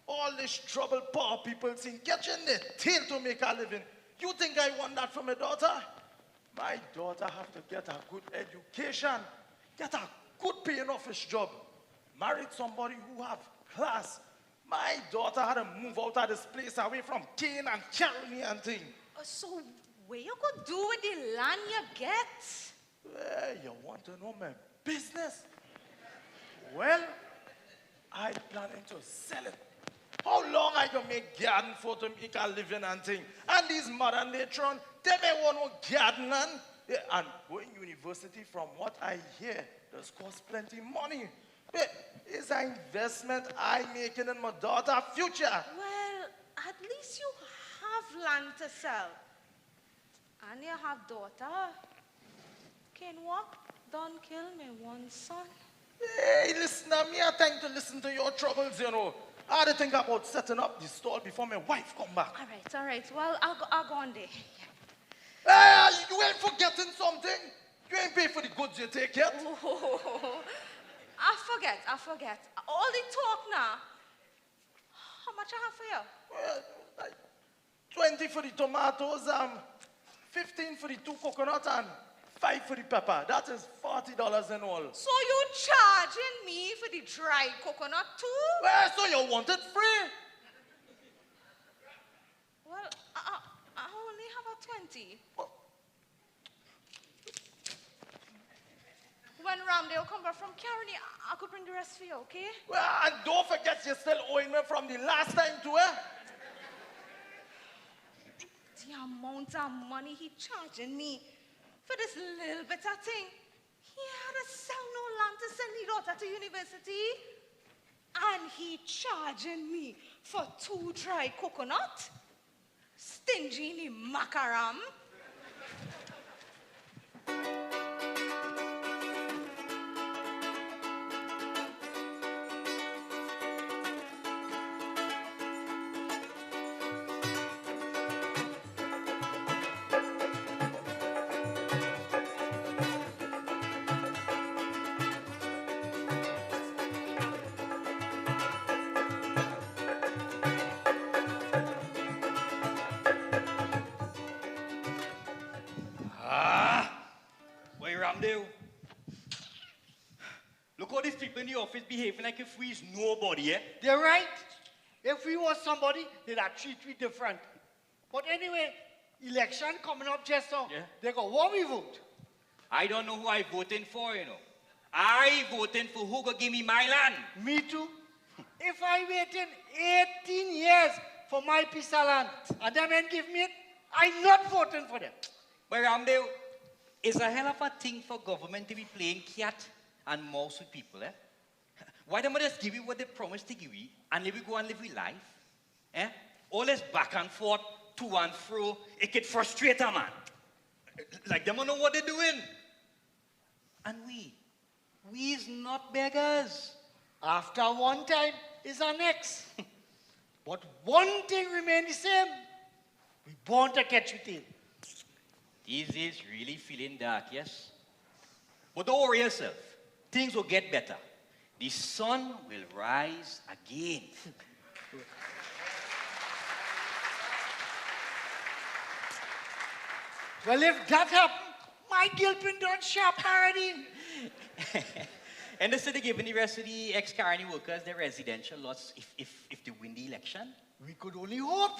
All this trouble poor people seem catching their tail to make a living. You think I want that for my daughter? My daughter have to get a good education, get a good paying office job, married somebody who have class. My daughter had to move out of this place away from Kane and Caroni and thing. So what you could do with the land you get? Well, you want to know my business? Well, I planning to sell it. How long I can make garden for to make a living and thing? And these modern later on, they may want no garden land. Yeah, and going university, from what I hear, does cost plenty money. But it's an investment I making in my daughter's future. Well, at least you have land to sell. And you have daughter. Can walk, don't kill me one son. Hey, listen, me have time to listen to your troubles, you know. I had to think about setting up the stall before my wife come back. All right. Well, I'll go on there. Hey, you ain't forgetting something? You ain't pay for the goods you take yet? Oh, I forget. All the talk now. How much I have for you? Well, like 20 for the tomatoes, 15 for the 2 coconuts, and 5 for the pepper. That is $40 in all. So you charging me for the dry coconut too? Well, so you want it free? Well, I only have a 20. When Ramdale come back from Caroni, I could bring the rest for you, okay? Well, and don't forget you're still owing me from the last time too, eh? The amount of money he charging me for this little bit of thing. He had to sell no land to send his daughter to university. And he charging me for 2 dry coconut. Stingy in the macaram. Look how these people people in the office behaving like if we is nobody, eh? They're right. If we was somebody, they'd have treat we different. But anyway, election coming up just now. Yeah. They go, what we vote? I don't know who I voting for, you know. I voting for who go give me my land. Me too. If I waited 18 years for my piece of land and them ain't give me it, I'm not voting for them. But Ramdale, it's a hell of a thing for government to be playing cat and mouse with people, eh? Why don't they just give you what they promised to give you and let we go and live with life? Eh? All this back and forth, to and fro, it could frustrate a man. Like they don't know what they're doing. And we is not beggars. After one time is our next. But one thing remains the same. We born to catch with it. This is really feeling dark, yes? But don't worry yourself. Things will get better. The sun will rise again. Well, if that happens, my gilpin done sharp already. And they said they're giving the rest of the ex-Caroni workers their residential lots if they win the election. We could only hope.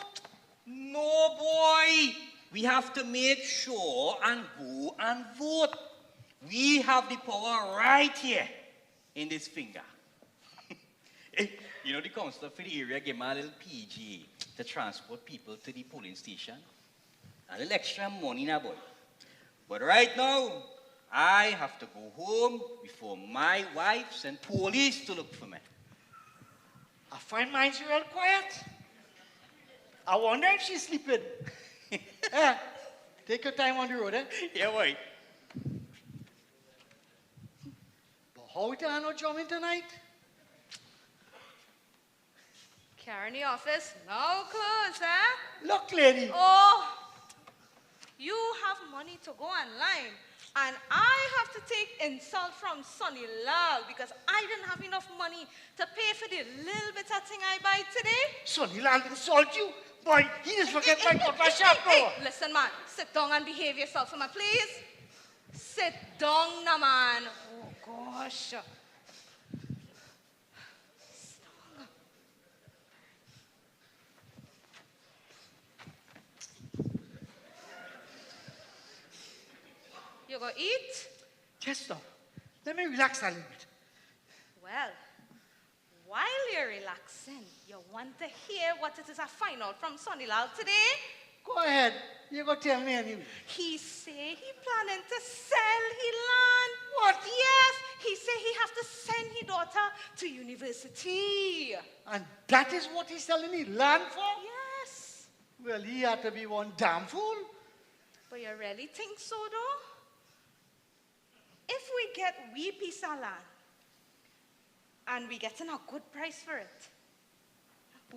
No, boy. We have to make sure and go and vote. We have the power right here in this finger. You know, the councillor for the area gave me a little PG to transport people to the polling station. A little extra money now, boy. But right now, I have to go home before my wife send police to look for me. I find mine real quiet. I wonder if she's sleeping. Take your time on the road, eh? Yeah, boy. But how it no drumming tonight? Caroni office, now close, eh? Look, lady. Oh, you have money to go online, and I have to take insult from Sonny Lal because I didn't have enough money to pay for the little bit of thing I buy today. Sonny Lal insult you? Boy, he just forget my my shop door. Listen, man, sit down and behave yourself, man, please. Sit down, now, man. Oh, gosh. You go eat? Just now. Let me relax a little bit. Well, while you're relaxing, you want to hear what it is I find out from Sonny Lal today? Go ahead. You go tell me anyway. He say he planning to sell his land. What? Yes, he say he have to send his daughter to university. And that is what he's selling me land for? Yes. Well, he had to be one damn fool. But you really think so, though? If we get we piece of land, and we getting a good price for it,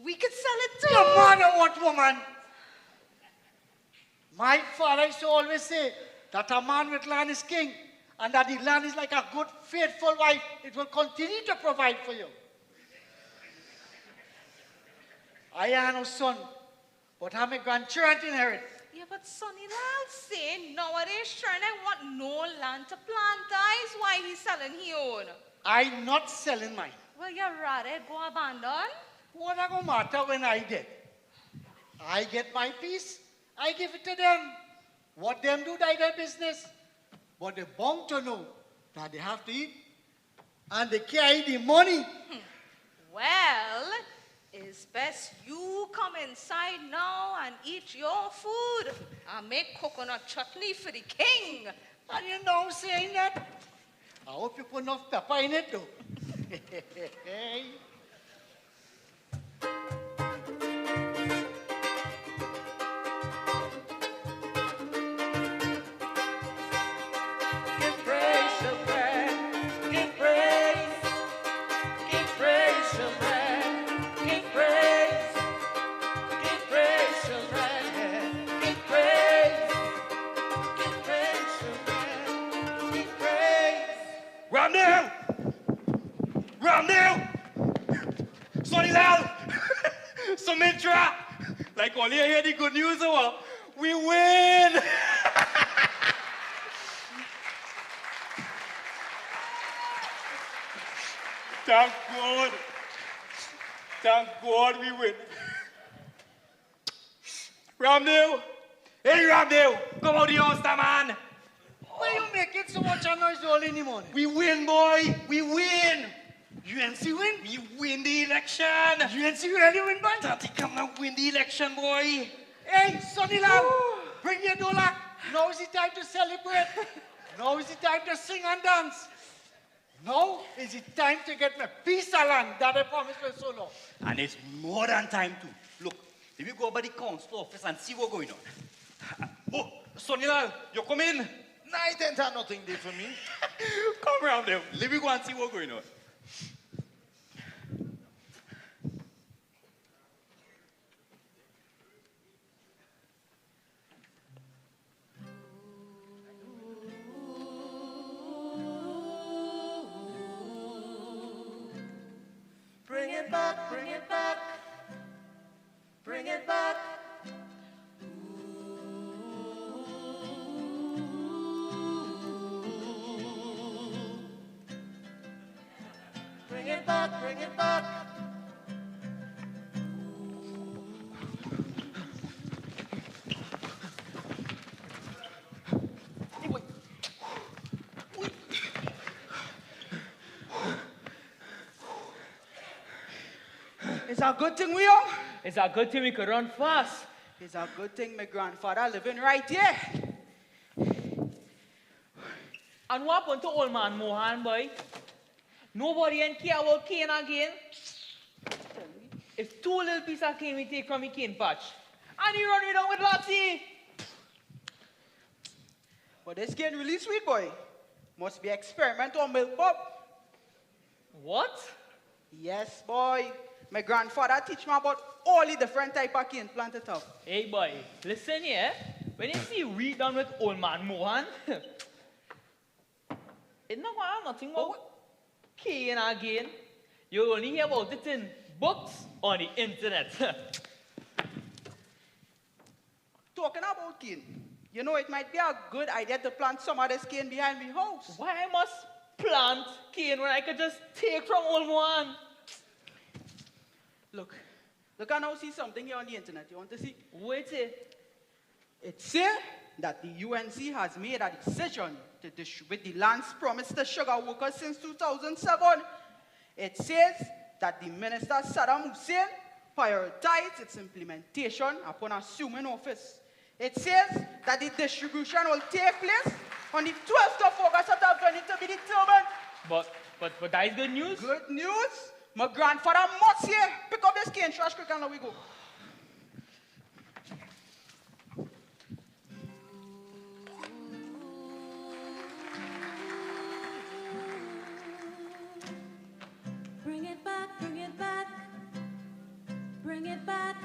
we could sell it too. No matter what, woman. My father used to always say that a man with land is king, and that the land is like a good, faithful wife. It will continue to provide for you. I am no son, but I'm a grandchildren to inherit. Yeah, but Sonny Lal say nowadays Sherna want no land to plant. That is why he's selling his own. I'm not selling mine. Well, you rather go abandon? What a go matter when I did? I get my piece, I give it to them. What them do, that's their business. But they're bound to know that they have to eat, and they carry the money. Well, it's best you come inside now and eat your food and make coconut chutney for the king. And you know saying that? I hope you put enough pepper in it, though. Sumintra! Like only I hear the good news, we win! Thank God. Thank God we win. Ramdale. Hey, Ramdale. Come out the house, man. Why you making so much noise early in the morning? We win, boy. We win. UNC win? We win the election. UNC really win, boy? Tati come and win the election, boy. Hey, Sonny Lam, bring your dollar. Now is the time to celebrate. Now is the time to sing and dance. Now is the time to get my piece of land that I promised for so long. And it's more than time to. Look, if you go by the council office and see what's going on. Oh, Sonny, you come in. Night ain't had nothing there for me. Come around there. Let me go and see what's going on. Bring it back, bring it back, bring it back. Bring it back, bring it back. It's a good thing we are. It's a good thing we could run fast. It's a good thing my grandfather living right here. And what happened to old man Mohan, boy? Nobody ain't care about cane again. It's 2 little pieces of cane we take from the cane patch. And he run me down with Lottie. But this cane really sweet, boy. Must be experiment or milk pop. What? Yes, boy. My grandfather teach me about all the different type of cane planted up. Hey, boy, listen here. When you see read done with old man Mohan, it's not gonna have nothing about cane again. You only hear about it in books on the internet. Talking about cane, you know it might be a good idea to plant some of this cane behind my house. Why I must plant cane when I could just take from old Mohan? Look, I now see something here on the internet. You want to see? Wait it. It says that the UNC has made a decision to distribute the lands promised to sugar workers since 2007. It says that the Minister Saddam Hussein prioritized its implementation upon assuming office. It says that the distribution will take place on the 12th of August of 2020 to be determined. But that is good news? Good news? My grandfather must here pick up this cane trash quick and now we go. Bring it back, bring it back, bring it back.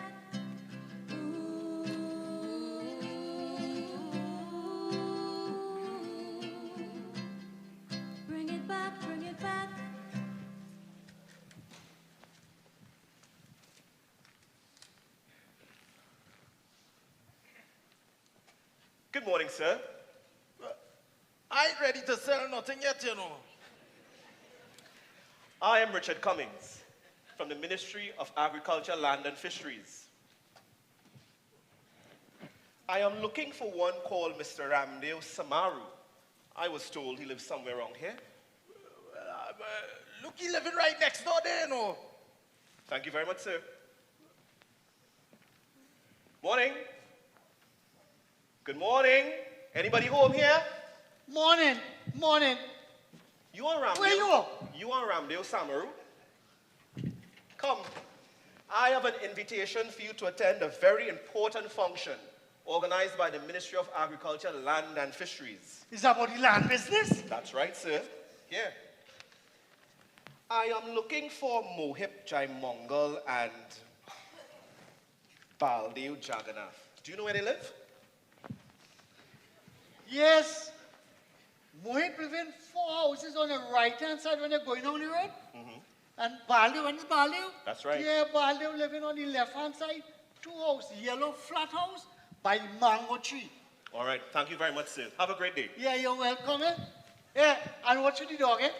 Bring it back, bring it back. Good morning, sir. I ain't ready to sell nothing yet, you know. I am Richard Cummings from the Ministry of Agriculture, Land and Fisheries. I am looking for one called Mr. Ramdale Samaru. I was told he lives somewhere around here. Look, he living right next door there, you know. Thank you very much, sir. Morning. Good morning. Anybody home here? Morning, morning. You are Ramdale? Where you are? You are Ramdale Samaru. Come. I have an invitation for you to attend a very important function organized by the Ministry of Agriculture, Land and Fisheries. Is that about the land business? That's right, sir. Here. I am looking for Mohip Jaimongal and Baldev Jagannath. Do you know where they live? Yes. Mohit live in 4 houses on the right-hand side when you're going down the road. And Baldev, when is Baldev? That's right. Yeah, Baldev living on the left-hand side. 2 houses, yellow flat house by the mango tree. All right. Thank you very much, sir. Have a great day. Yeah, you're welcome, eh? Yeah, and what should the dog, eh?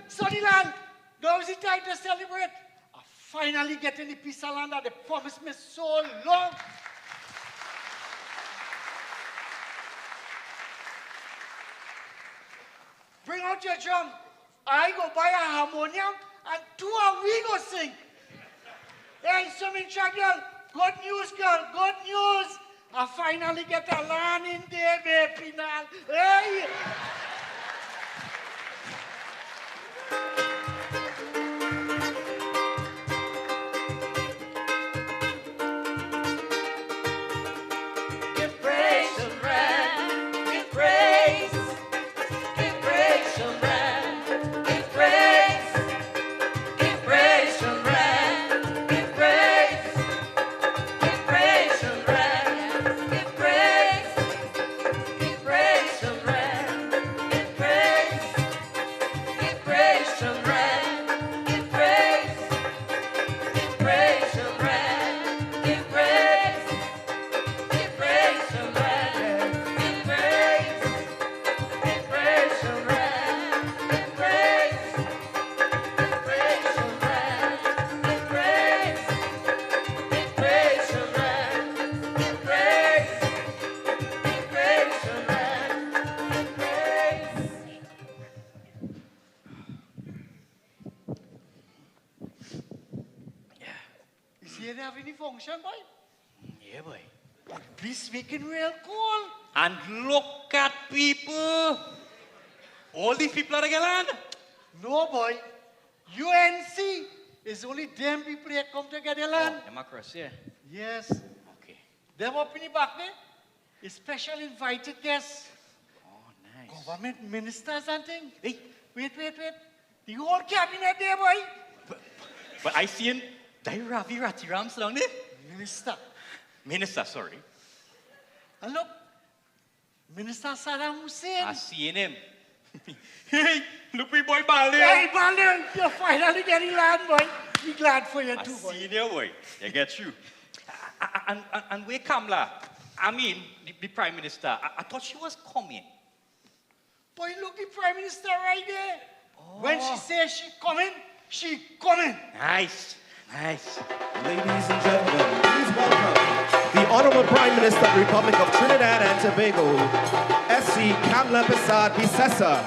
Sonny Lal, now is the time to celebrate. I finally getting the piece of land that they promised me so long. Bring out your drum. I go buy a harmonium and we go sing. Hey, swimming track girl, good news, girl, good news. I finally get a land in there, baby. Hey! Is there have any function, boy? Yeah, boy. This making real cool. And look at people. All these people are together. Land. No, boy. UNC is only them people that come together, land. Oh, democracy, yeah. Yes. Okay. Them up in the back there is special invited guests. Oh, nice. Government ministers and things. Hey, wait. The whole cabinet there, boy. But I seen Ravi Ratiram's down there. Minister, sorry. And look, Minister Saddam Hussein. I seen him. Hey, look me boy Balde. Hey, Balde, you're finally getting land, boy. Be glad for you too, boy. I seen you, boy. You get you. And where Kamala? I mean, the Prime Minister. I thought she was coming. Boy, look, the Prime Minister right there. Oh. When she says she coming. Nice. Ladies and gentlemen, please welcome the Honorable Prime Minister of the Republic of Trinidad and Tobago, S.C. Kamla Persad Bissessa.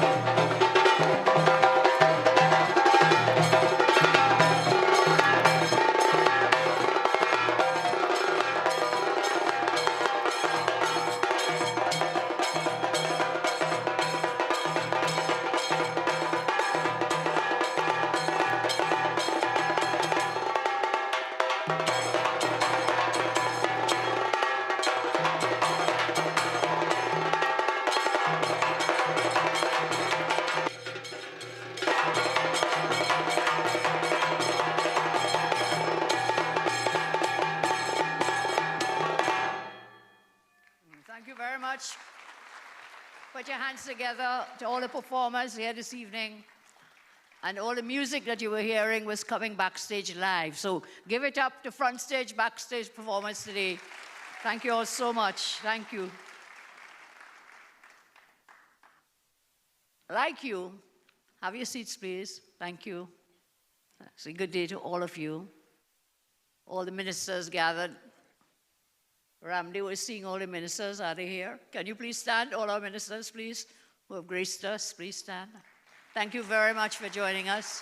Put your hands together to all the performers here this evening. And all the music that you were hearing was coming backstage live. So give it up to front stage, backstage performance today. Thank you all so much. Thank you. Like you, have your seats, please. Thank you. It's a good day to all of you. All the ministers gathered. Ramdi was seeing all the ministers. Are they here? Can you please stand? All our ministers, please, who have graced us, please stand. Thank you very much for joining us.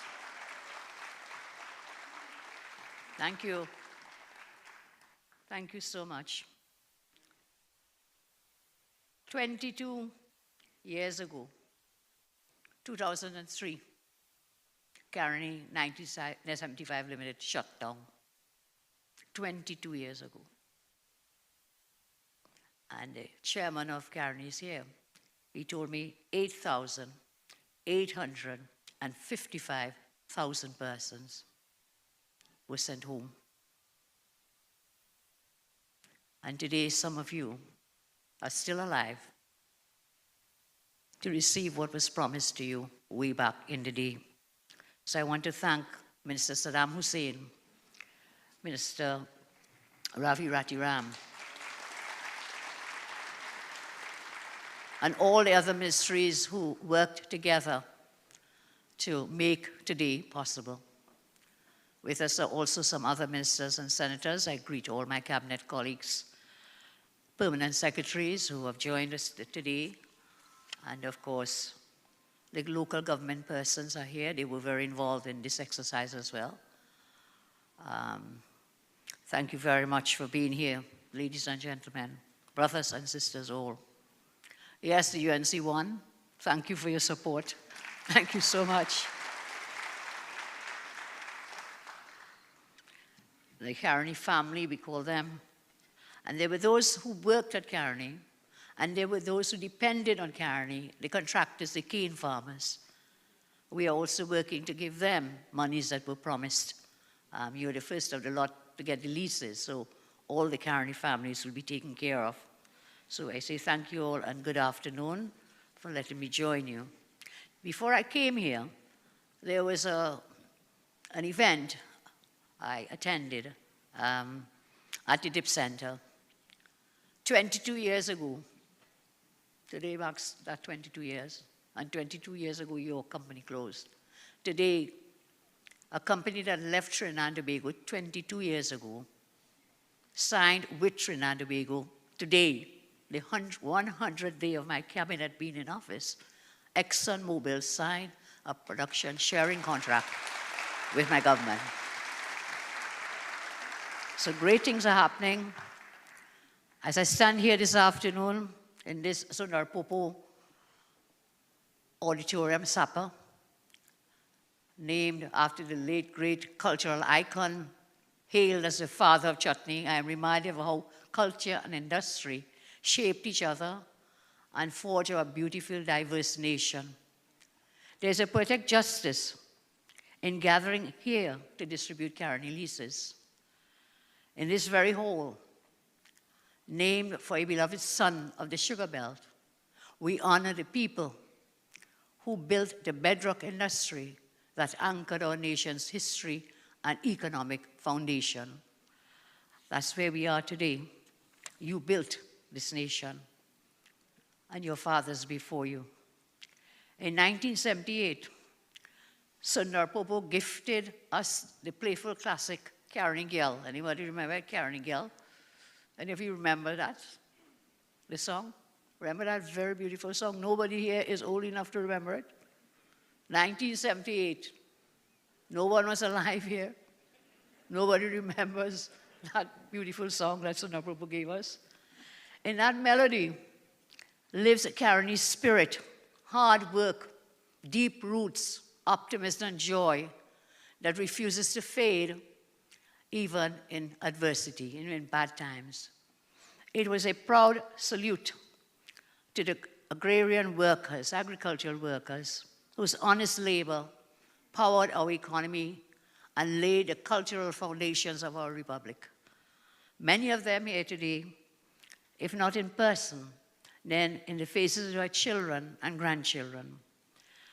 Thank you. Thank you so much. 22 years ago, 2003, Caroni 1975 Limited shut down. 22 years ago. And the chairman of Caroni is here. He told me 8,855,000 persons were sent home. And today, some of you are still alive to receive what was promised to you way back in the day. So I want to thank Minister Saddam Hussein, Minister Ravi Ratiram, and all the other ministries who worked together to make today possible. With us are also some other ministers and senators. I greet all my cabinet colleagues, permanent secretaries who have joined us today, and of course, the local government persons are here. They were very involved in this exercise as well. Thank you very much for being here, ladies and gentlemen, brothers and sisters all. Yes, the UNC won. Thank you for your support. Thank you so much. The Caroni family, we call them. And there were those who worked at Caroni, and there were those who depended on Caroni, the contractors, the cane farmers. We are also working to give them monies that were promised. You're the first of the lot to get the leases, so all the Caroni families will be taken care of. So I say thank you all and good afternoon for letting me join you. Before I came here, there was an event I attended at the DIP Center 22 years ago. Today marks that 22 years, and 22 years ago your company closed. Today, a company that left Trinidad and Tobago 22 years ago signed with Trinidad and Tobago today, the 100th day of my cabinet being in office. ExxonMobil signed a production sharing contract with my government. So great things are happening. As I stand here this afternoon in this Sundar Popo auditorium, SAPA, named after the late great cultural icon, hailed as the father of chutney, I am reminded of how culture and industry shaped each other and forged our beautiful, diverse nation. There's a poetic justice in gathering here to distribute Caroni leases. In this very hall, named for a beloved son of the sugar belt, we honor the people who built the bedrock industry that anchored our nation's history and economic foundation. That's where we are today. You built this nation, and your fathers before you. In 1978, Sundar Popo gifted us the playful classic Caroni Girl. Anybody remember Caroni Girl? Any of you remember that? The song? Remember that very beautiful song? Nobody here is old enough to remember it. 1978. No one was alive here. Nobody remembers that beautiful song that Sundar Popo gave us. In that melody lives Caroni's spirit, hard work, deep roots, optimism and joy that refuses to fade even in adversity, in bad times. It was a proud salute to the agrarian workers, agricultural workers, whose honest labor powered our economy and laid the cultural foundations of our republic. Many of them here today, if not in person, then in the faces of our children and grandchildren.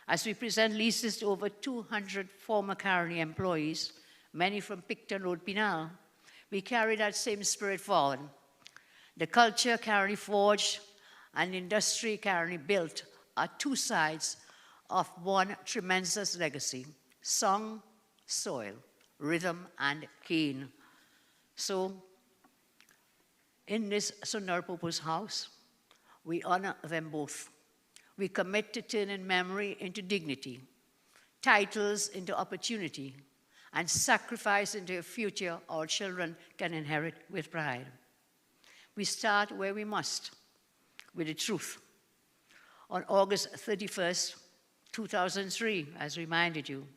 As we present leases to over 200 former Caroni employees, many from Picton Road, Pinal, we carry that same spirit forward. The culture Caroni forged and the industry Caroni built are two sides of one tremendous legacy: song, soil, rhythm, and cane. So, in this Sundar Popo's house, we honor them both. We commit to turning memory into dignity, titles into opportunity, and sacrifice into a future our children can inherit with pride. We start where we must, with the truth. On August 31st, 2003, as reminded you,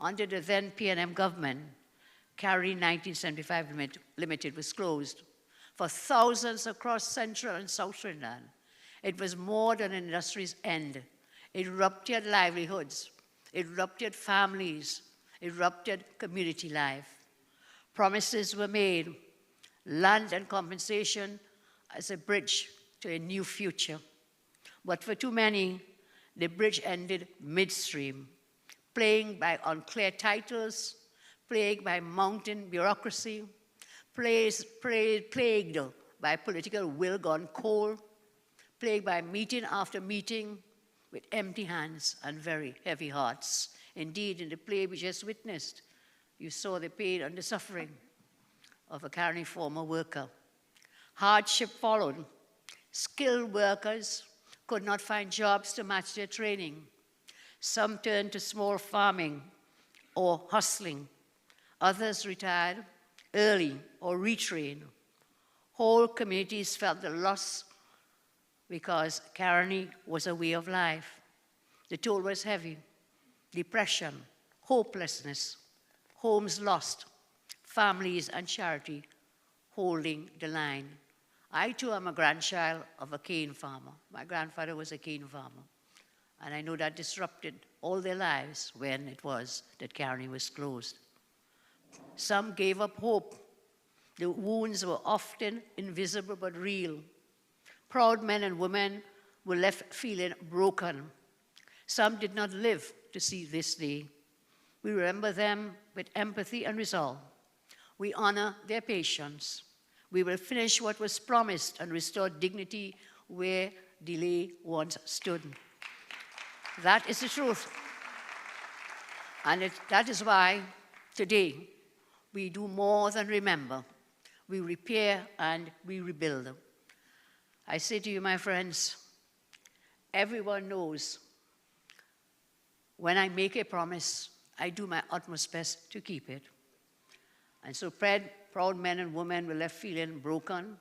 under the then PNM government, Caroni 1975 Limited was closed. For thousands across Central and South Trinidad, it was more than an industry's end. It ruptured livelihoods, it ruptured families, it ruptured community life. Promises were made, land and compensation as a bridge to a new future. But for too many, the bridge ended midstream, plagued by unclear titles, plagued by mountain bureaucracy, plagued by political will gone cold, plagued by meeting after meeting, with empty hands and very heavy hearts. Indeed, in the play we just witnessed, you saw the pain and the suffering of a Caroni former worker. Hardship followed. Skilled workers could not find jobs to match their training. Some turned to small farming or hustling. Others retired early or retrained. Whole communities felt the loss because Caroni was a way of life. The toll was heavy. Depression, hopelessness, homes lost, families and charity holding the line. I too am a grandchild of a cane farmer. My grandfather was a cane farmer. And I know that disrupted all their lives when it was that Caroni was closed. Some gave up hope. The wounds were often invisible but real. Proud men and women were left feeling broken. Some did not live to see this day. We remember them with empathy and resolve. We honor their patience. We will finish what was promised and restore dignity where delay once stood. That is the truth. And that is why today we do more than remember. We repair and we rebuild. I say to you, my friends, everyone knows when I make a promise, I do my utmost best to keep it. And so proud men and women were left feeling broken.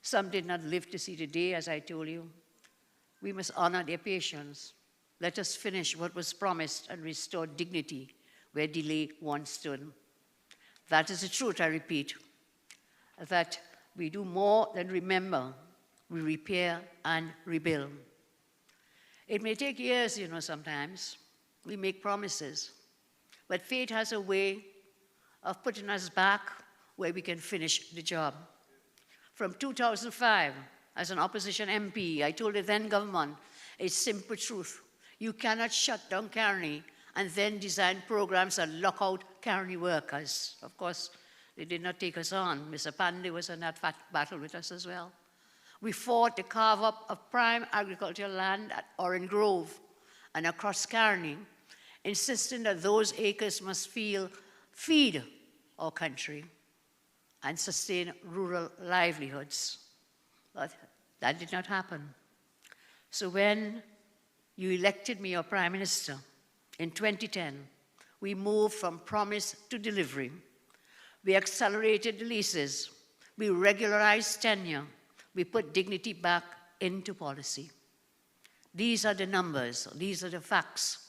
Some did not live to see the day, as I told you. We must honor their patience. Let us finish what was promised and restore dignity where delay once stood. That is the truth, I repeat, that we do more than remember. We repair and rebuild. It may take years, sometimes. We make promises. But fate has a way of putting us back where we can finish the job. From 2005, as an opposition MP, I told the then government a simple truth. You cannot shut down Caroni and then design programs that lock out Caroni workers. Of course, they did not take us on. Mr. Pandey was in that battle with us as well. We fought the carve-up of prime agricultural land at Orange Grove and across Caroni, insisting that those acres must feed our country and sustain rural livelihoods. But that did not happen. So when you elected me your Prime Minister in 2010, we moved from promise to delivery. We accelerated the leases. We regularized tenure. We put dignity back into policy. These are the numbers. These are the facts.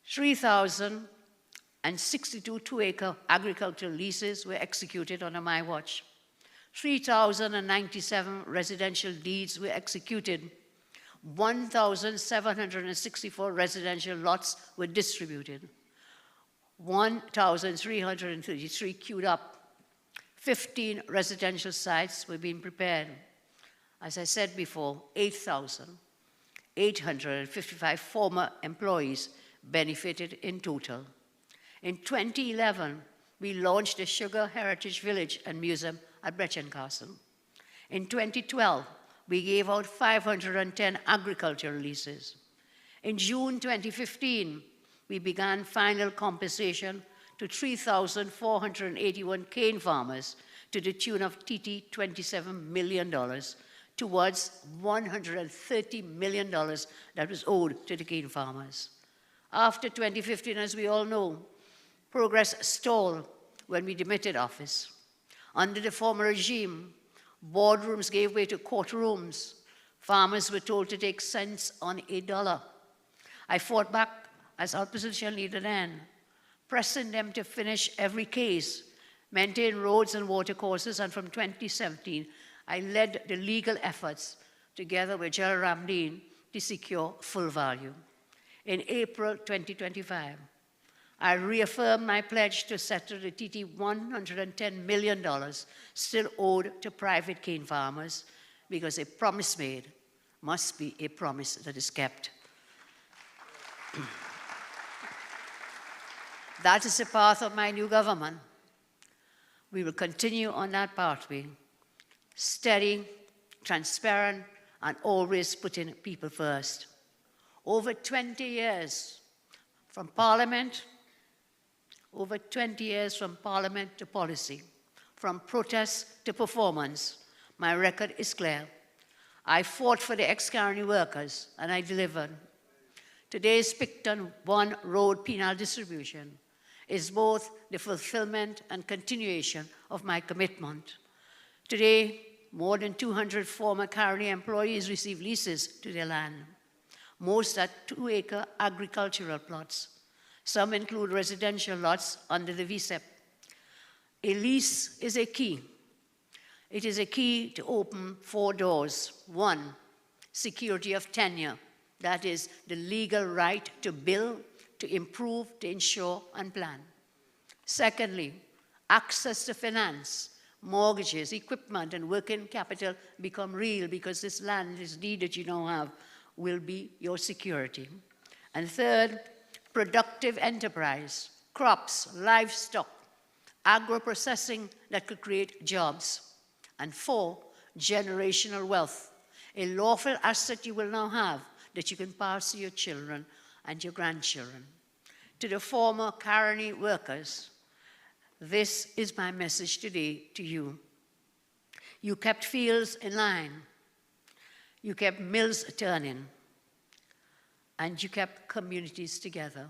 3,062 two-acre agricultural leases were executed under my watch. 3,097 residential deeds were executed. 1,764 residential lots were distributed. 1,333 queued up. 15 residential sites were being prepared. As I said before, 8,855 former employees benefited in total. In 2011, we launched the Sugar Heritage Village and Museum at Brecon Castle. In 2012, we gave out 510 agricultural leases. In June 2015, we began final compensation to 3,481 cane farmers to the tune of $27 million towards $130 million that was owed to the cane farmers. After 2015, as we all know, progress stalled when we demitted office. Under the former regime, boardrooms gave way to courtrooms. Farmers were told to take cents on a dollar. I fought back as opposition leader then, pressing them to finish every case, maintain roads and water courses, and from 2017, I led the legal efforts together with Gerald Ramdeen to secure full value. In April 2025, I reaffirmed my pledge to settle the $110 million still owed to private cane farmers, because a promise made must be a promise that is kept. That is the path of my new government. We will continue on that pathway, steady, transparent, and always putting people first. Over 20 years from Parliament, over 20 years from Parliament to policy, from protest to performance, my record is clear. I fought for the ex-Caroni workers, and I delivered. Today's Picton 1 road penal distribution is both the fulfillment and continuation of my commitment. Today, more than 200 former Caroni employees receive leases to their land. Most are 2-acre agricultural plots. Some include residential lots under the VSEP. A lease is a key. It is a key to open 4 doors. 1, security of tenure. That is the legal right to build, to improve, to insure, and plan. Secondly, access to finance. Mortgages, equipment, and working capital become real because this land, this deed that you now have, will be your security. And third, productive enterprise, crops, livestock, agro-processing that could create jobs. And 4, generational wealth, a lawful asset you will now have that you can pass to your children and your grandchildren. To the former Caroni workers, this is my message today to you. You kept fields in line, you kept mills turning, and you kept communities together.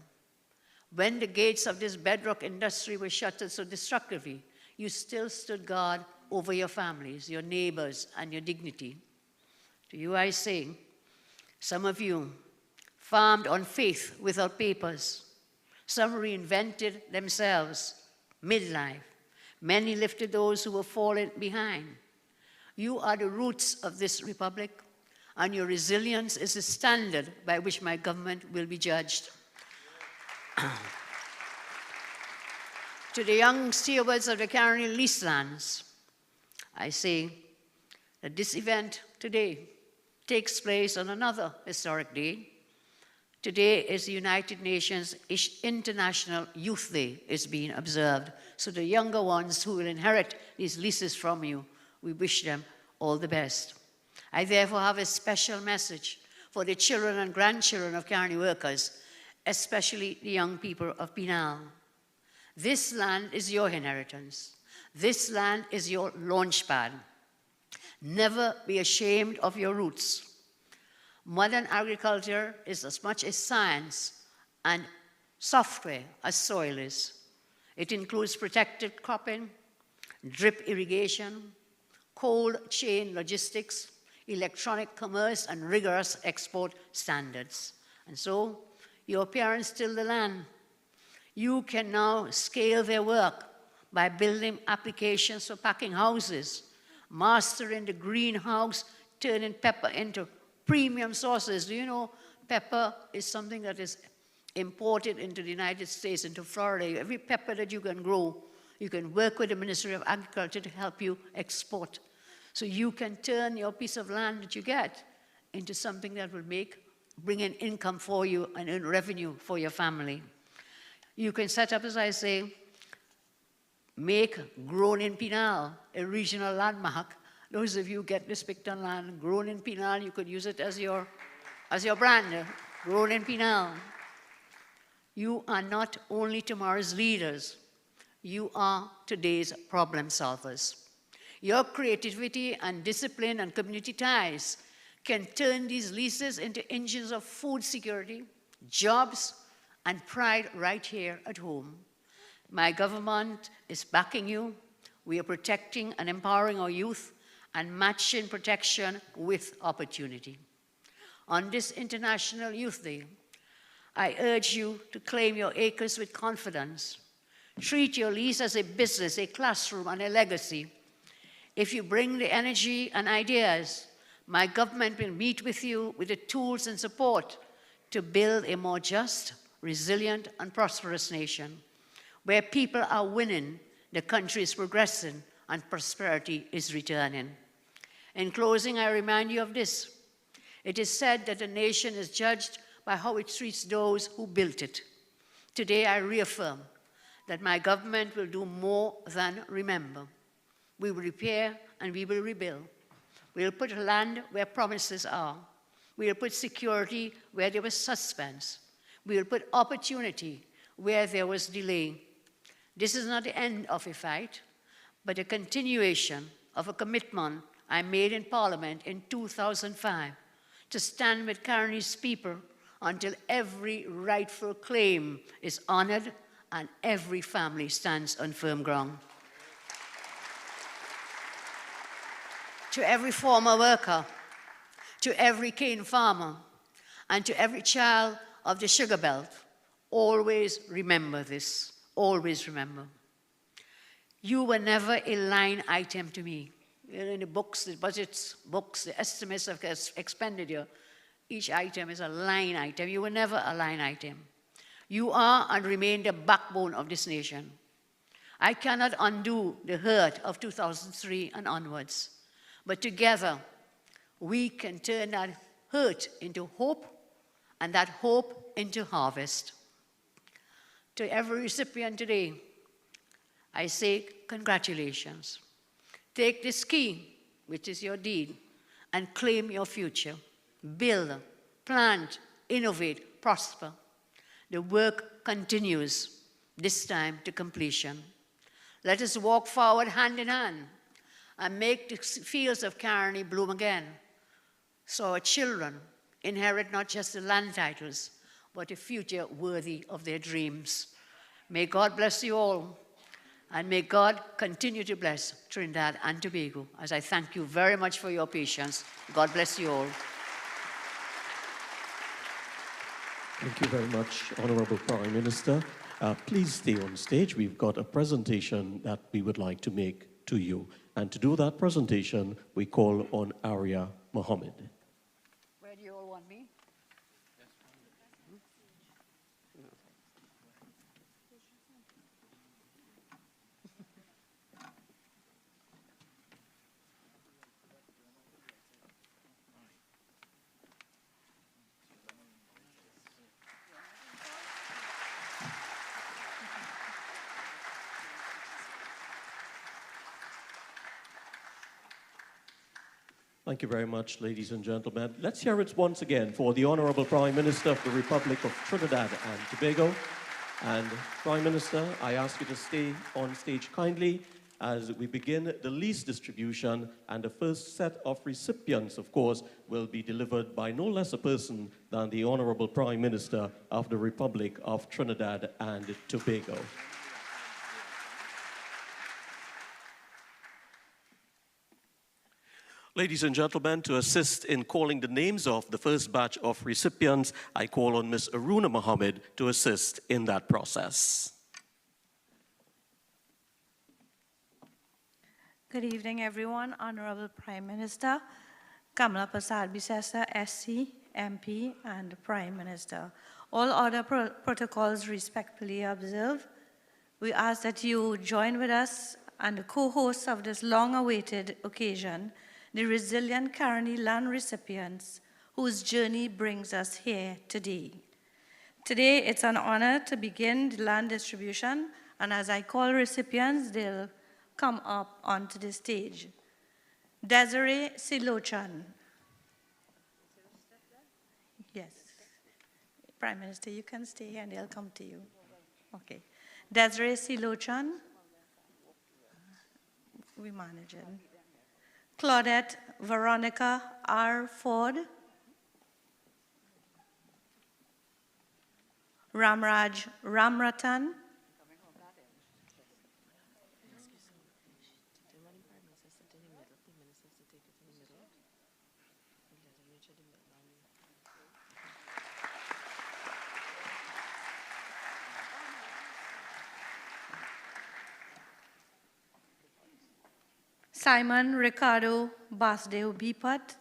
When the gates of this bedrock industry were shuttered so destructively, you still stood guard over your families, your neighbors, and your dignity. To you I say, some of you farmed on faith without papers. Some reinvented themselves midlife. Many lifted those who were falling behind. You are the roots of this republic, and your resilience is the standard by which my government will be judged. To the young stewards of the Caroni lease lands, I say that this event today takes place on another historic day. Today is the United Nations International Youth Day is being observed. So the younger ones who will inherit these leases from you, we wish them all the best. I therefore have a special message for the children and grandchildren of Caroni workers, especially the young people of Pinal. This land is your inheritance. This land is your launchpad. Never be ashamed of your roots. Modern agriculture is as much a science and software as soil is. It includes protected cropping, drip irrigation, cold chain logistics, electronic commerce, and rigorous export standards. And so, your parents till the land. You can now scale their work by building applications for packing houses, mastering the greenhouse, turning pepper into premium sources. Do you know pepper is something that is imported into the United States, into Florida? Every pepper that you can grow, you can work with the Ministry of Agriculture to help you export. So you can turn your piece of land that you get into something that will bring in income for you and earn revenue for your family. You can set up, as I say, make Grown in Pinal a regional landmark. Those of you who get this Picton land, Grown in Pinal, you could use it as your brand, Grown in Pinal. You are not only tomorrow's leaders, you are today's problem solvers. Your creativity and discipline and community ties can turn these leases into engines of food security, jobs, and pride right here at home. My government is backing you. We are protecting and empowering our youth and matching protection with opportunity. On this International Youth Day, I urge you to claim your acres with confidence. Treat your lease as a business, a classroom, and a legacy. If you bring the energy and ideas, my government will meet with you with the tools and support to build a more just, resilient, and prosperous nation. Where people are winning, the country is progressing, and prosperity is returning. In closing, I remind you of this. It is said that a nation is judged by how it treats those who built it. Today, I reaffirm that my government will do more than remember. We will repair and we will rebuild. We will put land where promises are. We will put security where there was suspense. We will put opportunity where there was delay. This is not the end of a fight, but a continuation of a commitment I made in Parliament in 2005 to stand with Caroni's people until every rightful claim is honored and every family stands on firm ground. To every former worker, to every cane farmer, and to every child of the sugar belt, always remember this, always remember. You were never a line item to me. In the books, the budgets, books, the estimates of expenditure, each item is a line item. You were never a line item. You are and remain the backbone of this nation. I cannot undo the hurt of 2003 and onwards, but together we can turn that hurt into hope and that hope into harvest. To every recipient today, I say congratulations. Take this key, which is your deed, and claim your future. Build, plant, innovate, prosper. The work continues, this time to completion. Let us walk forward hand in hand and make the fields of Caroni bloom again, so our children inherit not just the land titles, but a future worthy of their dreams. May God bless you all, and may God continue to bless Trinidad and Tobago, as I thank you very much for your patience. God bless you all. Thank you very much, Honorable Prime Minister. Please stay on stage. We've got a presentation that we would like to make to you. And to do that presentation, we call on Arya Mohammed. Where do you all want me? Thank you very much, ladies and gentlemen. Let's hear it once again for the Honorable Prime Minister of the Republic of Trinidad and Tobago. And Prime Minister, I ask you to stay on stage kindly as we begin the lease distribution, and the first set of recipients, of course, will be delivered by no less a person than the Honorable Prime Minister of the Republic of Trinidad and Tobago. Ladies and gentlemen, to assist in calling the names of the first batch of recipients, I call on Ms. Aruna Mohammed to assist in that process. Good evening, everyone. Honorable Prime Minister, Kamala Prasad Bisesa, SC, MP, and Prime Minister. All other protocols respectfully observed. We ask that you join with us and the co-hosts of this long-awaited occasion, the resilient Caroni land recipients whose journey brings us here today. Today, it's an honor to begin the land distribution, and as I call recipients, they'll come up onto the stage. Desiree Silochan. Yes. Prime Minister, you can stay here and they'll come to you. Okay. Desiree Silochan. We manage it. Claudette Veronica R. Ford. Ramraj Ramratan. Simon Ricardo Basdeo Bipat.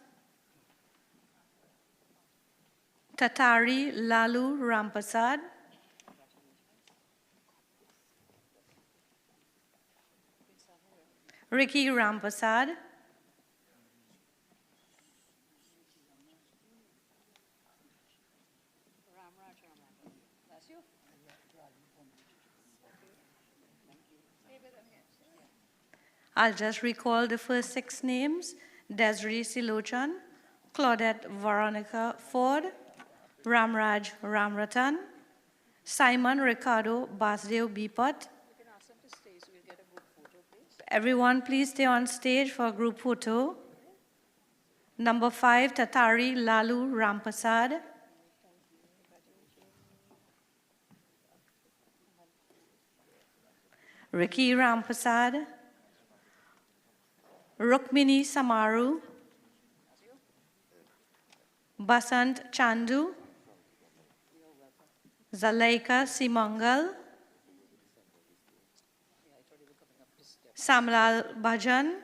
Tatari Lalu Rampasad. Ricky Rampasad. I'll just recall the first 6 names. Desiree Silochan, Claudette Veronica Ford, Ramraj Ramratan, Simon Ricardo Basdeo Bipat. Everyone, please stay on stage for a group photo. Number 5, Tatari Lalu Rampasad. Ricky Rampasad. Rukmini Samaru. Basant Chandu. Zalaika Simangal. Samlal Bhajan.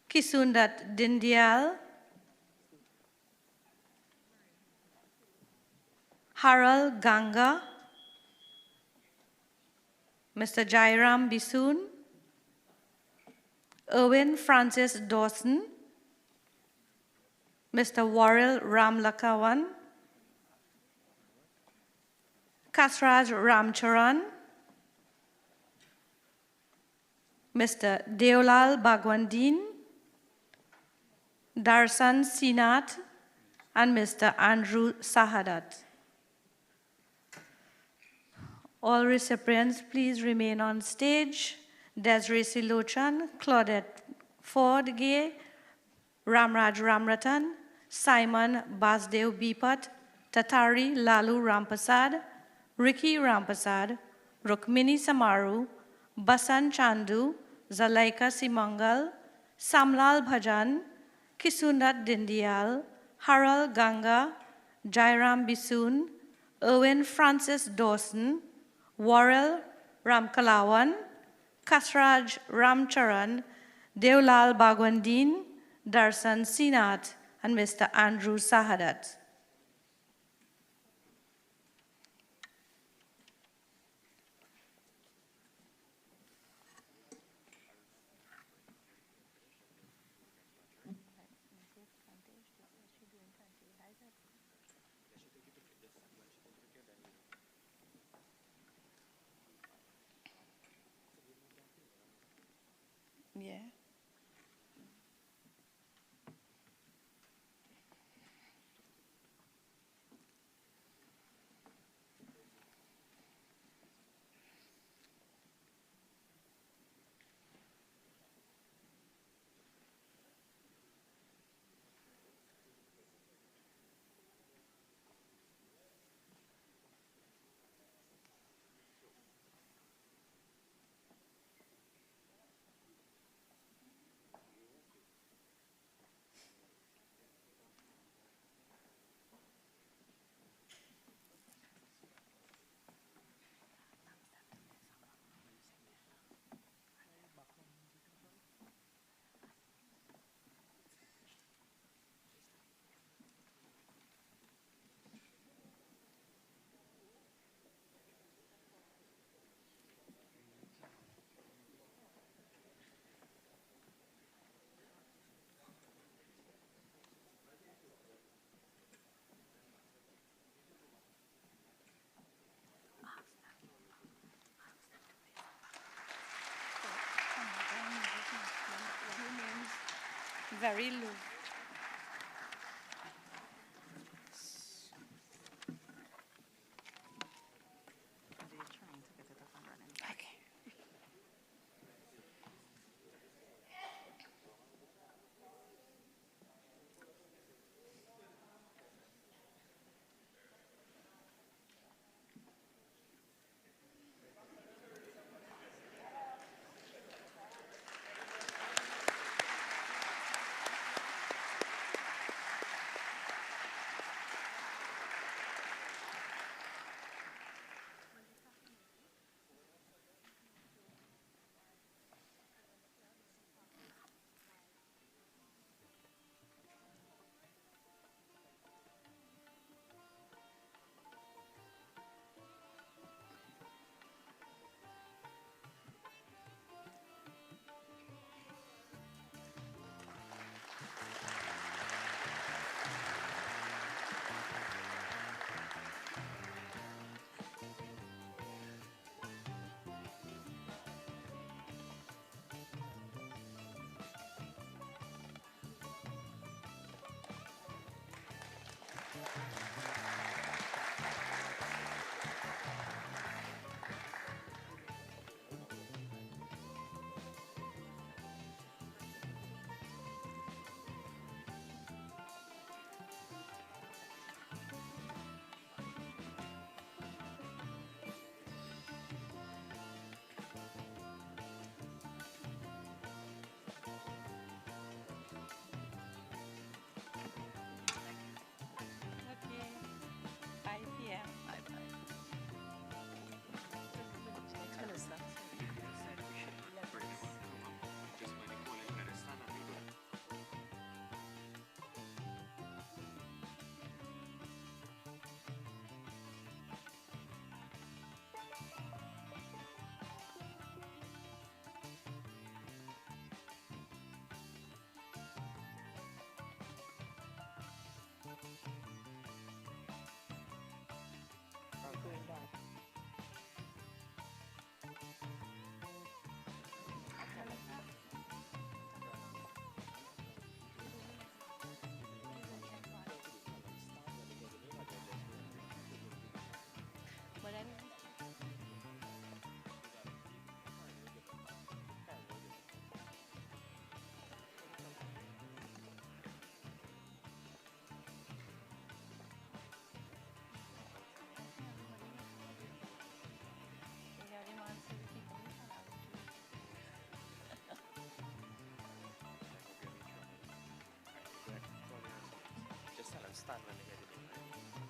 Kisundat Dindial. Haral Ganga. Mr. Jairam Bisoon. Erwin Francis Dawson. Mr. Warrell Ramlakawan. Kasraj Ramcharan. Mr. Deolal Bhagwandin. Darsan Sinat. And Mr. Andrew Sahadat. All recipients, please remain on stage. Desiree Silochan, Claudette Ford Gay, Ramraj Ramratan, Simon Basdeo Bipat, Tatari Lalu Rampasad, Ricky Rampasad, Rukmini Samaru, Basan Chandu, Zalaika Simangal, Samlal Bhajan, Kisundat Dindial, Haral Ganga, Jairam Bisoon, Erwin Francis Dawson, Warrell Ramkalawan, Kasraj Ramcharan, Deolal Bhagwandin, Darsan Sinat, and Mr. Andrew Sahadat. Yeah. Very low.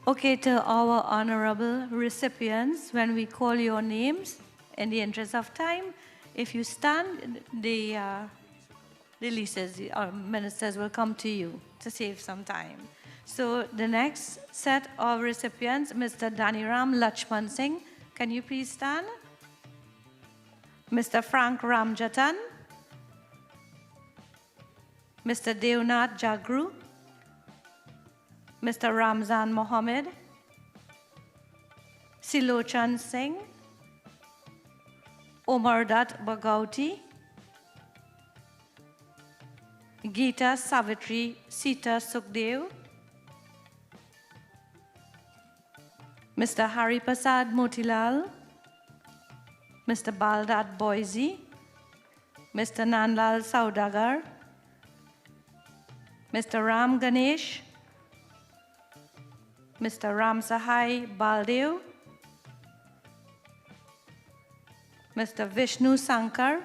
Okay, to our honorable recipients, when we call your names, in the interest of time, if you stand, the leases, our ministers will come to you to save some time. So the next set of recipients, Mr. Daniram Lachman Singh, can you please stand? Mr. Frank Ramjatan, Mr. Devnath Jagru, Mr. Ramzan Mohammed, Silochan Singh, Omar Dutt Bagauti, Geeta Savitri Sita Sukhdev, Mr. Hari Prasad Motilal, Mr. Baldad Boise, Mr. Nanlal Saudagar, Mr. Ram Ganesh, Mr. Ram Sahai Baldev, Mr. Vishnu Sankar,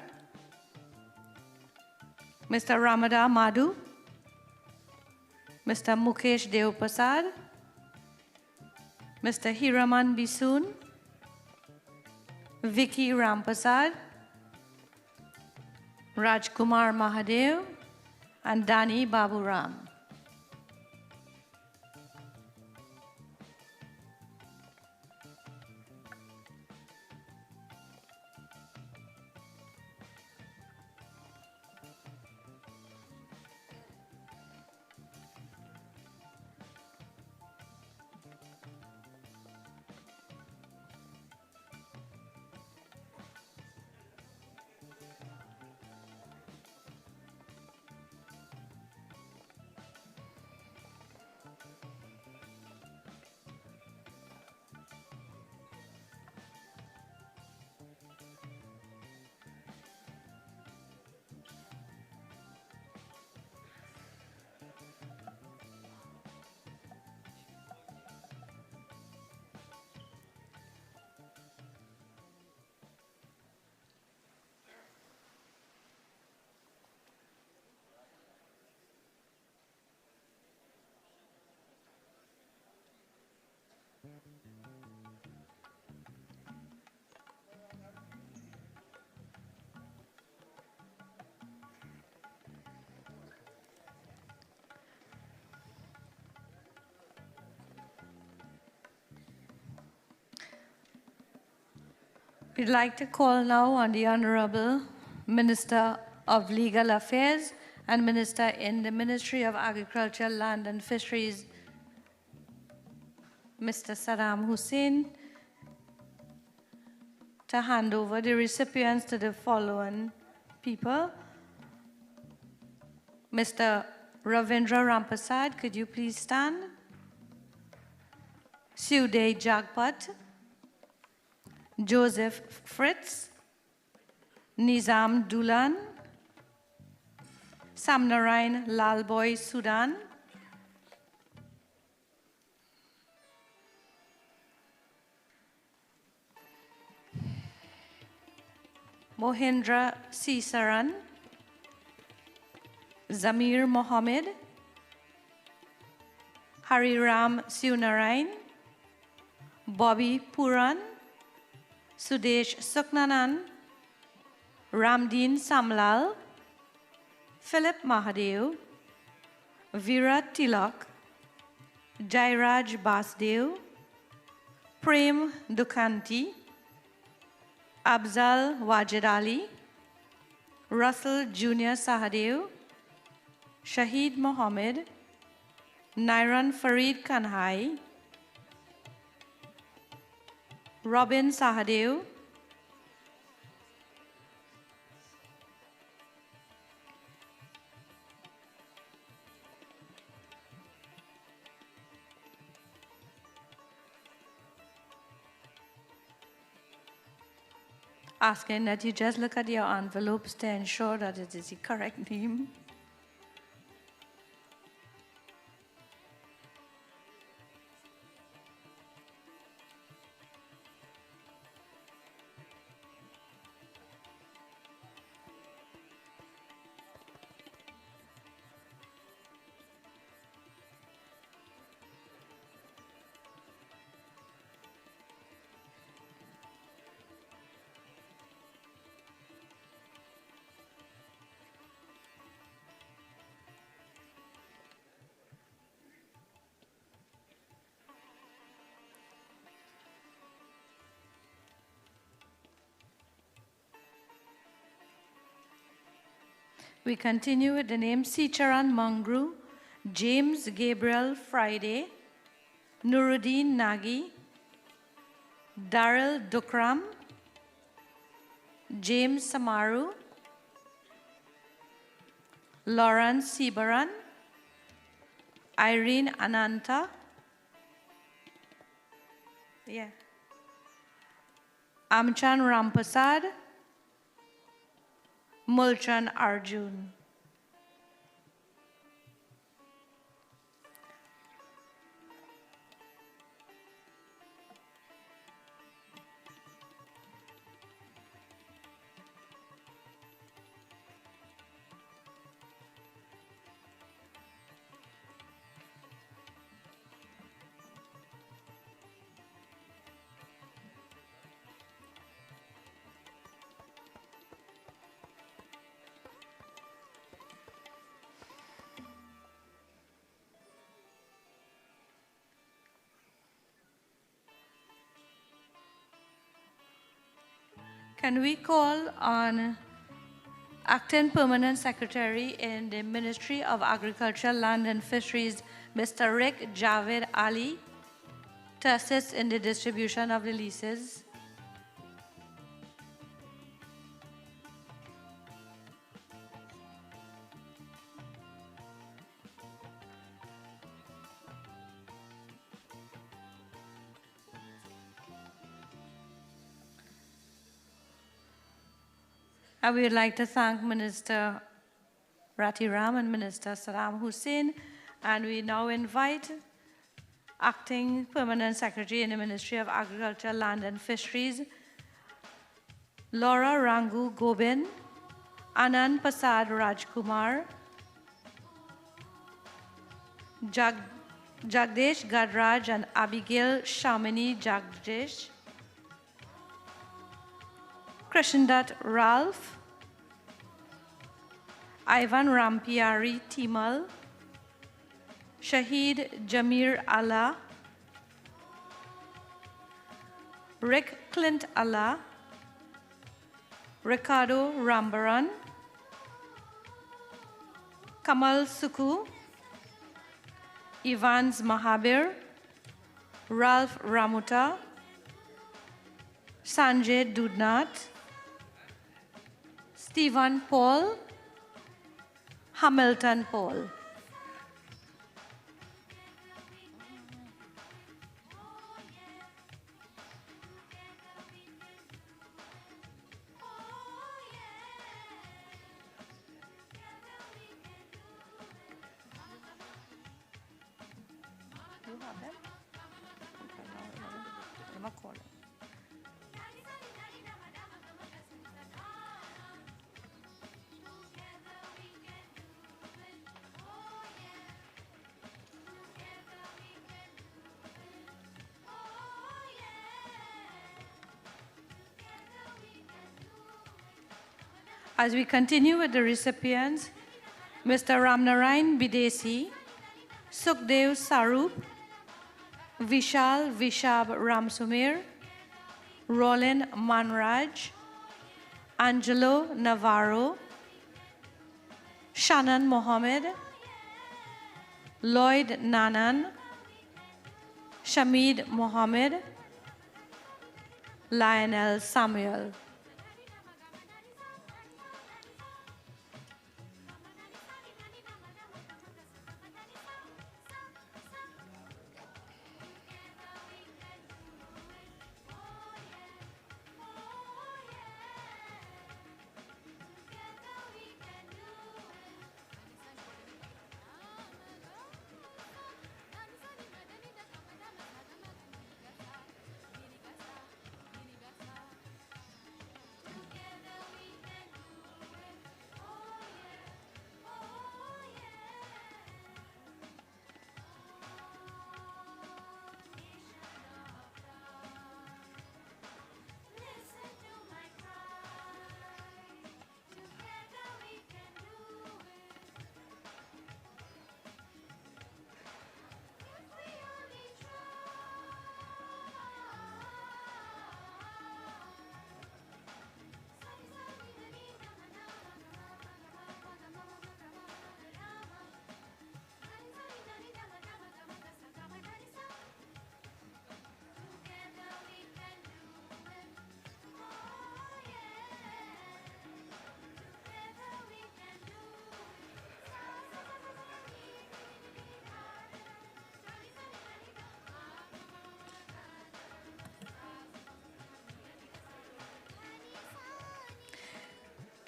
Mr. Ramada Madhu, Mr. Mukesh Dev Prasad, Mr. Hiraman Bisoon, Vicky Rampasad, Rajkumar Mahadev, and Dani Baburam. We'd like to call now on the Honorable Minister of Legal Affairs and Minister in the Ministry of Agriculture, Land and Fisheries, Mr. Saddam Hussein, to hand over the recipients to the following people. Mr. Ravindra Rampasad, could you please stand? Suday Jagpat, Joseph Fritz, Nizam Dulan, Samnarain Lalboy Sudan, Mohindra Sisaran, Zamir Mohammed, Hariram Sunarain, Bobby Puran, Sudesh Suknanan, Ramdeen Samlal, Philip Mahadev, Virat Tilak, Jairaj Basdev, Prem Dukanti, Abzal Wajid Ali, Russell Junior Sahadev, Shahid Mohammed, Nairan Farid Kanhai, Robin Sahadev, asking that you just look at your envelopes to ensure that it is the correct name. We continue with the name Sicharan Mangru, James Gabriel Friday, Nuruddin Nagi, Daryl Dukram, James Samaru, Lawrence Sibaran, Irene Ananta, Amchan Rampasad, Mulchan Arjun. Can we call on Acting Permanent Secretary in the Ministry of Agriculture, Land and Fisheries, Mr. Rick Javed Ali, to assist in the distribution of the leases? I would like to thank Minister Ratiram and Minister Saddam Hussein, and we now invite Acting Permanent Secretary in the Ministry of Agriculture, Land and Fisheries, Laura Rangu Gobin, Anand Prasad Rajkumar, Jagdesh Gadraj and Abigail Shamini Jagdesh, Krishndat Ralph, Ivan Rampiari Timal, Shahid Jamir Allah, Rick Clint Allah, Ricardo Rambaran, Kamal Suku, Evans Mahabir, Ralph Ramuta, Sanjay Dudnat, Stephen Paul, Hamilton Paul. As we continue with the recipients, Mr. Ramnarayan Bidesi, Sukhdev Sarup, Vishal Vishab Ramsumir, Roland Manraj, Angelo Navarro, Shannon Mohammed, Lloyd Nanan, Shamid Mohammed, Lionel Samuel.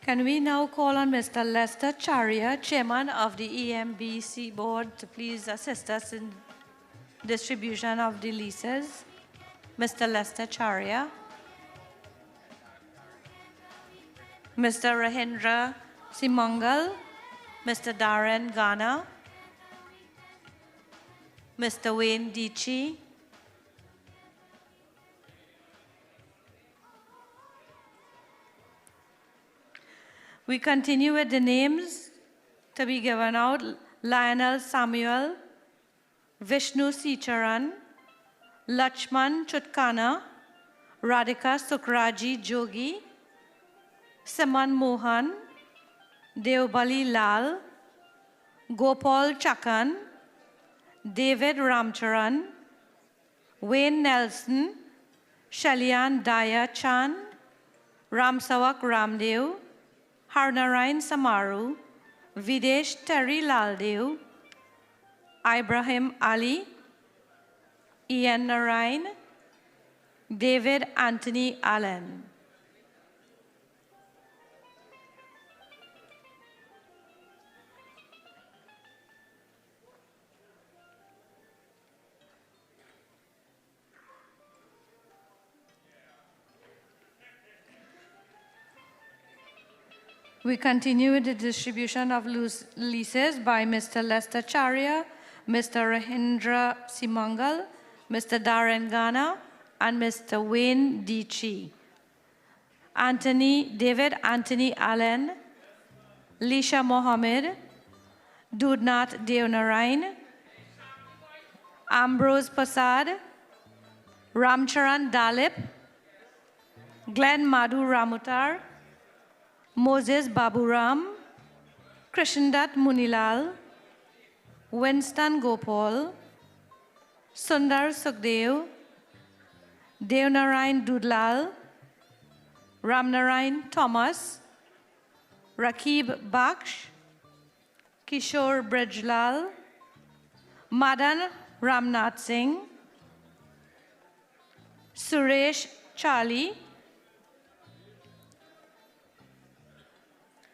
Can we now call on Mr. Lester Charia, Chairman of the EMBC Board, to please assist us in distribution of the leases? Mr. Lester Charia. Mr. Rahindra Simangal, Mr. Darren Ghana, Mr. Wayne Dichi, we continue with the names to be given out. Lionel Samuel, Vishnu Sicharan, Lachman Chutkana, Radhika Sukraji Jogi, Saman Mohan, Deobali Lal, Gopal Chakan, David Ramcharan, Wayne Nelson, Shalian Daya Chan, Ramsawak Ramdev, Harnarayan Samaru, Videsh Terry Laldev, Ibrahim Ali, Ian Narayan, David Anthony Allen. We continue with the distribution of leases by Mr. Lester Charia, Mr. Rahindra Simangal, Mr. Darren Ghana, and Mr. Wayne Dichi. David Anthony Allen, Lisha Mohammed, Dudnath Deonarayan, Ambrose Prasad, Ramcharan Dalip, Glenn Madhu Ramutar, Moses Baburam, Krishndat Munilal, Winston Gopal, Sundar Sukhdev, Deonarayan Dudlal, Ramnarayan Thomas, Rakib Baksh, Kishore Brajlal, Madan Ramnath Singh, Suresh Charlie,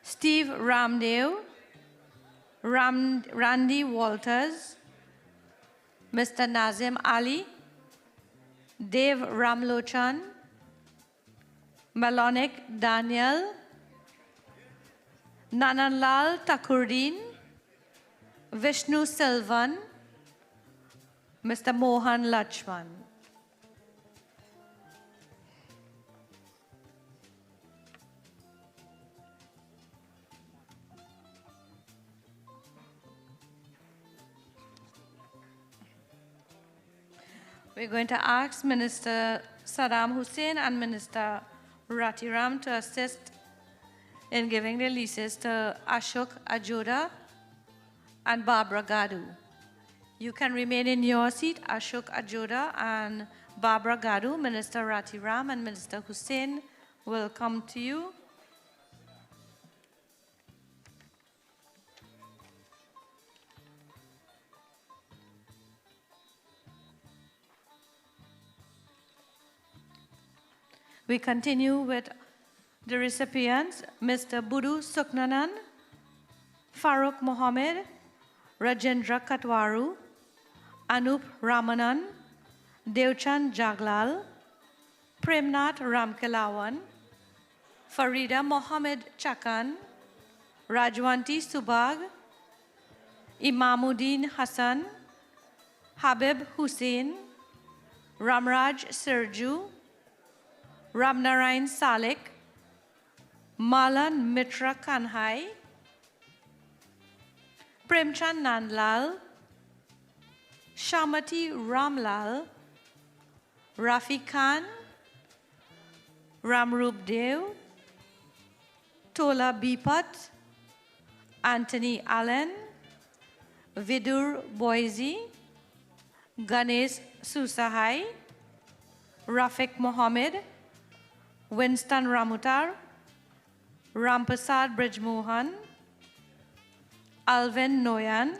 Steve Ramdev, Randy Walters, Mr. Nazim Ali, Dev Ramlochan, Malonik Daniel, Nananlal Takurdin, Vishnu Silvan, Mr. Mohan Lachman. We're going to ask Minister Saddam Hussein and Minister Ratiram to assist in giving the leases to Ashok Ajoda and Barbara Gadu. You can remain in your seat, Ashok Ajoda and Barbara Gadu. Minister Ratiram and Minister Hussein will come to you. We continue with the recipients, Mr. Budu Suknanan, Farooq Mohammed, Rajendra Katwaru, Anup Ramanan, Devchand Jaglal, Premnath Ramkelawan, Farida Mohammed Chakan, Rajwanti Subag, Imamuddin Hassan, Habib Hussain, Ramraj Serju, Ramnarayan Salik, Malan Mitra Kanhai, Premchand Nandlal, Shamati Ramlal, Rafi Khan, Ramrup Dev, Tola Bipat, Anthony Allen, Vidur Boise, Ganesh Susahai, Rafik Mohammed, Winston Ramutar, Rampasad Brijmohan, Alvin Noyan,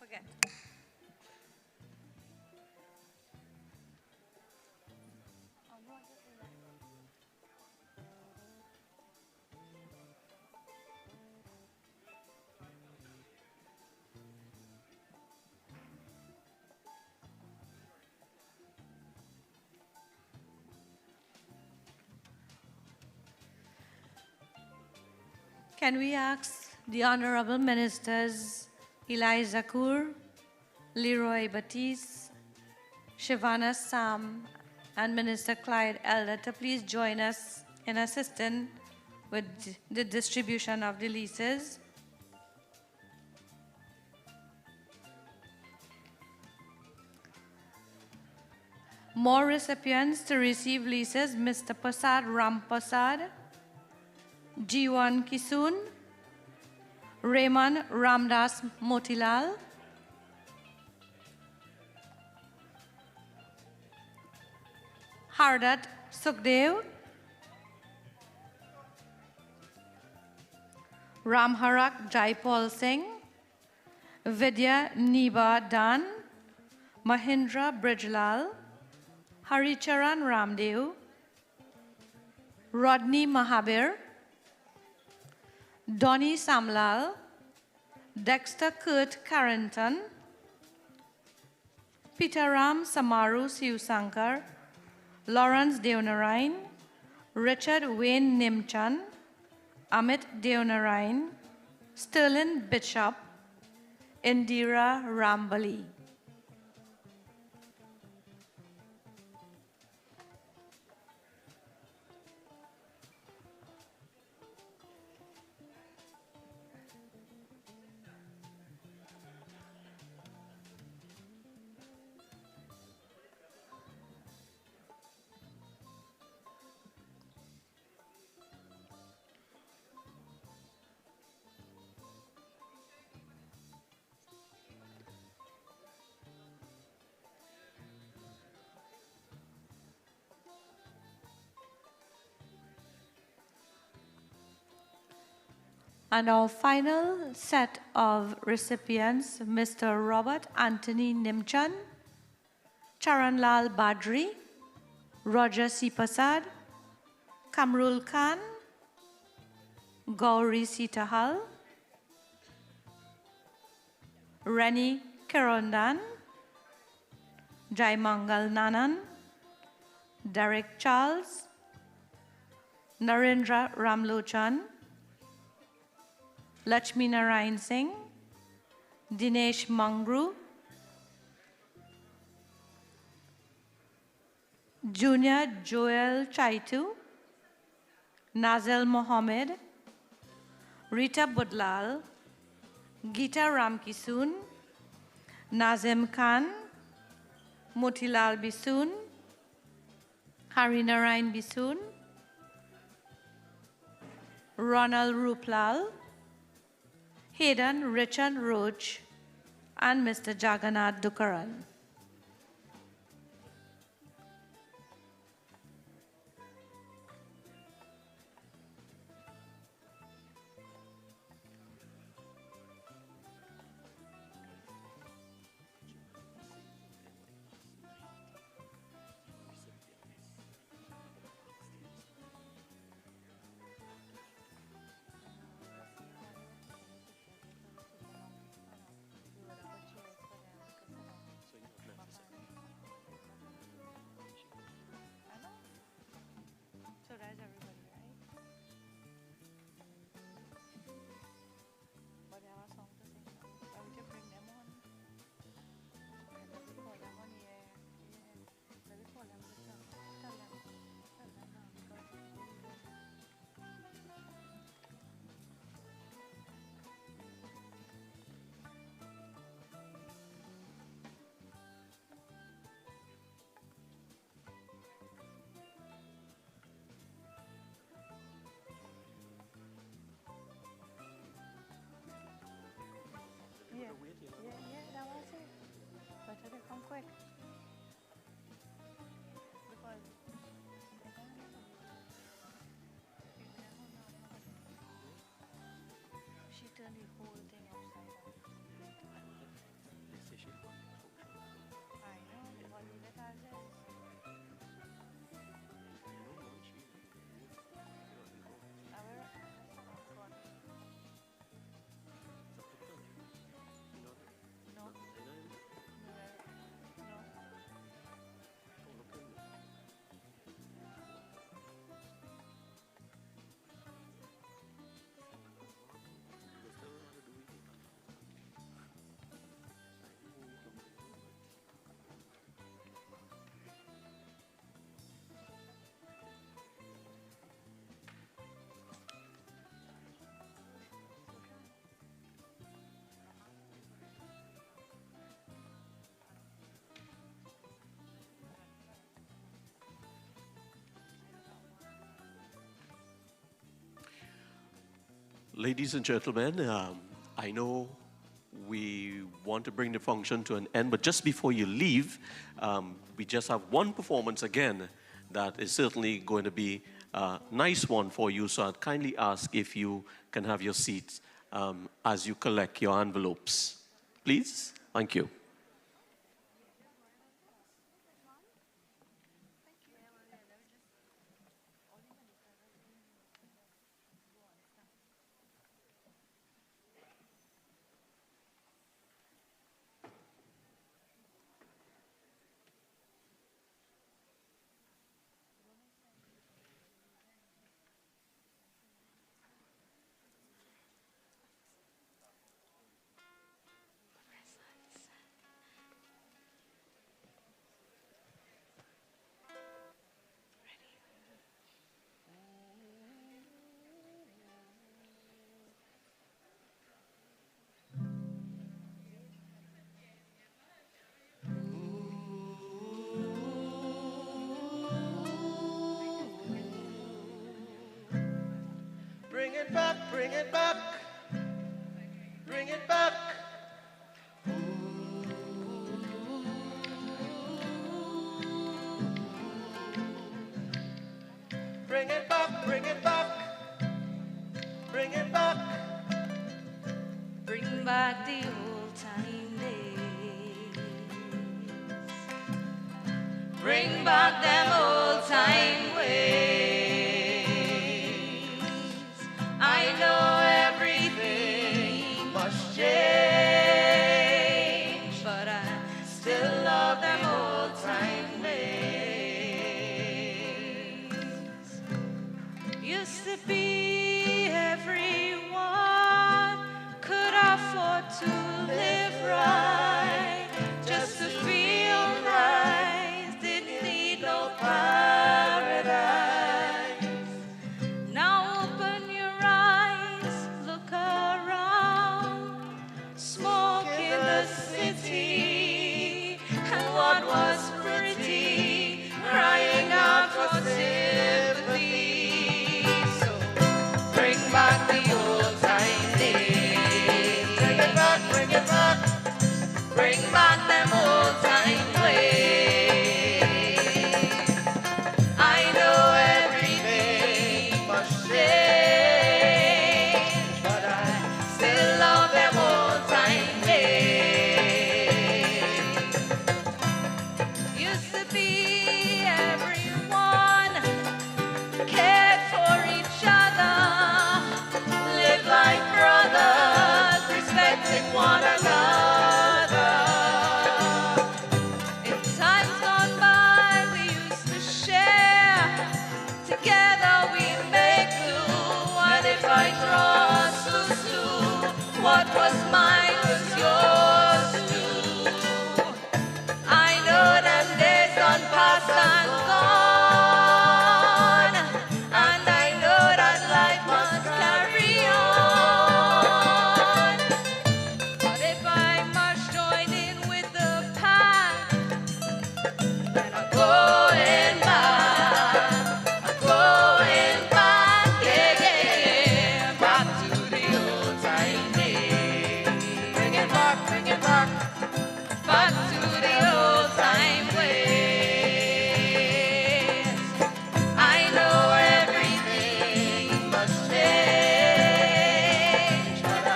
forget. Can we ask the Honorable Ministers Eliza Kaur, Leroy Batiste, Shivana Sam, and Minister Clyde Elder to please join us in assisting with the distribution of the leases. More recipients to receive leases: Mr. Prasad Rampasad, Jiwan Kisun, Raymond Ramdas Motilal, Hardat Sukhdev, Ramharak Jaipal Singh, Vidya Niba Dan, Mahindra Brijlal, Haricharan Ramdev, Rodney Mahabir, Donny Samlal, Dexter Kurt Carrington, Peteram Samaru Sivasankar, Lawrence Deonarain, Richard Wayne Nimchan, Amit Deonarain, Sterling Bishop, Indira Rambali. And our final set of recipients: Mr. Robert Anthony Nimchan, Charanlal Badri, Roger C. Prasad, Kamrul Khan, Gauri Sitahal, Reni Kirondan, Jaimangal Nanan, Derek Charles, Narendra Ramlochan, Lakshmi Narayan Singh, Dinesh Mangru, Junior Joel Chaitu, Nazel Mohammed, Rita Budlal, Gita Ramkisun, Nazim Khan, Motilal Bisun, Harinarayan Bisun, Ronald Ruplal, Hayden Richard Roach, and Mr. Jagannath Dukaran. Ladies and gentlemen, I know we want to bring the function to an end, but just before you leave, we just have one performance again that is certainly going to be a nice one for you. So I'd kindly ask if you can have your seats as you collect your envelopes. Please. Thank you. Bring it back, bring it back, bring it back. Bring it back, bring it back, bring it back. Bring back the old time days. Bring back them old time ways. I know everything must change, but I still love them old time ways. Used to be everyone could afford to live right, just to feel nice, didn't need no paradise. Now open your eyes, look around, smoke in the city, and what was pretty, crying out for sympathy. So bring back the old time days. Bring it back, bring it back. Bring back them old time ways. I know everything must change, but I still love them old time days. Used to be everyone cared for each other, lived like brothers, respecting one another. In times gone by, we used to share. Together we make do. And if I trust to sue, what was mine was yours too. I know them days done past and gone, and I know that life must carry on. But if I must join in with the pack, then I'm going back. I'm going back, yeah, yeah, back to the old time days. Bring it back, bring it back. Back to the old time ways. I know everything must change, but I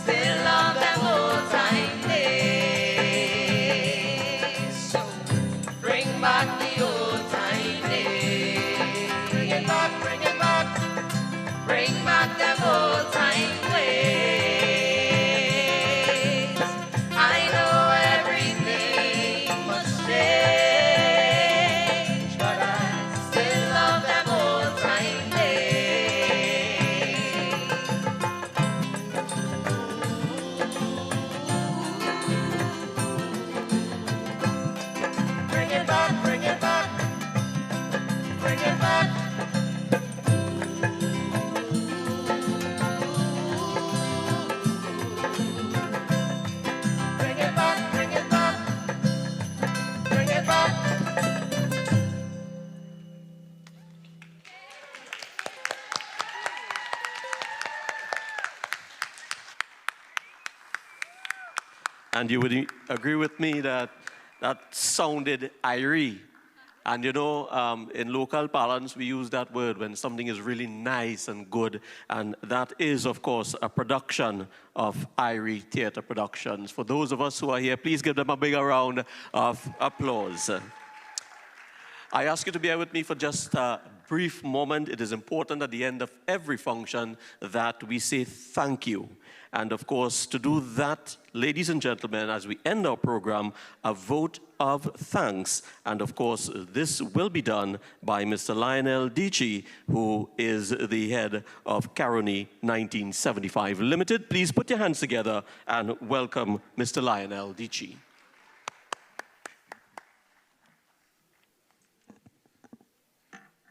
still love them old time days. So bring back the old time days. Bring it back, bring it back. Bring back them old time ways. I know everything must change, but I still love them old time days. Bring it back, bring it back. And you would agree with me that that sounded eerie. And you know, in local parlance, we use that word when something is really nice and good. And that is, of course, a production of Irie Theatre Productions. For those of us who are here, please give them a bigger round of applause. I ask you to bear with me for just a brief moment. It is important at the end of every function that we say thank you. And of course, to do that, ladies and gentlemen, as we end our program, a vote of thanks. And of course, this will be done by Mr. Lionel Dici, who is the head of Caroni 1975 Limited. Please put your hands together and welcome Mr. Lionel Dici.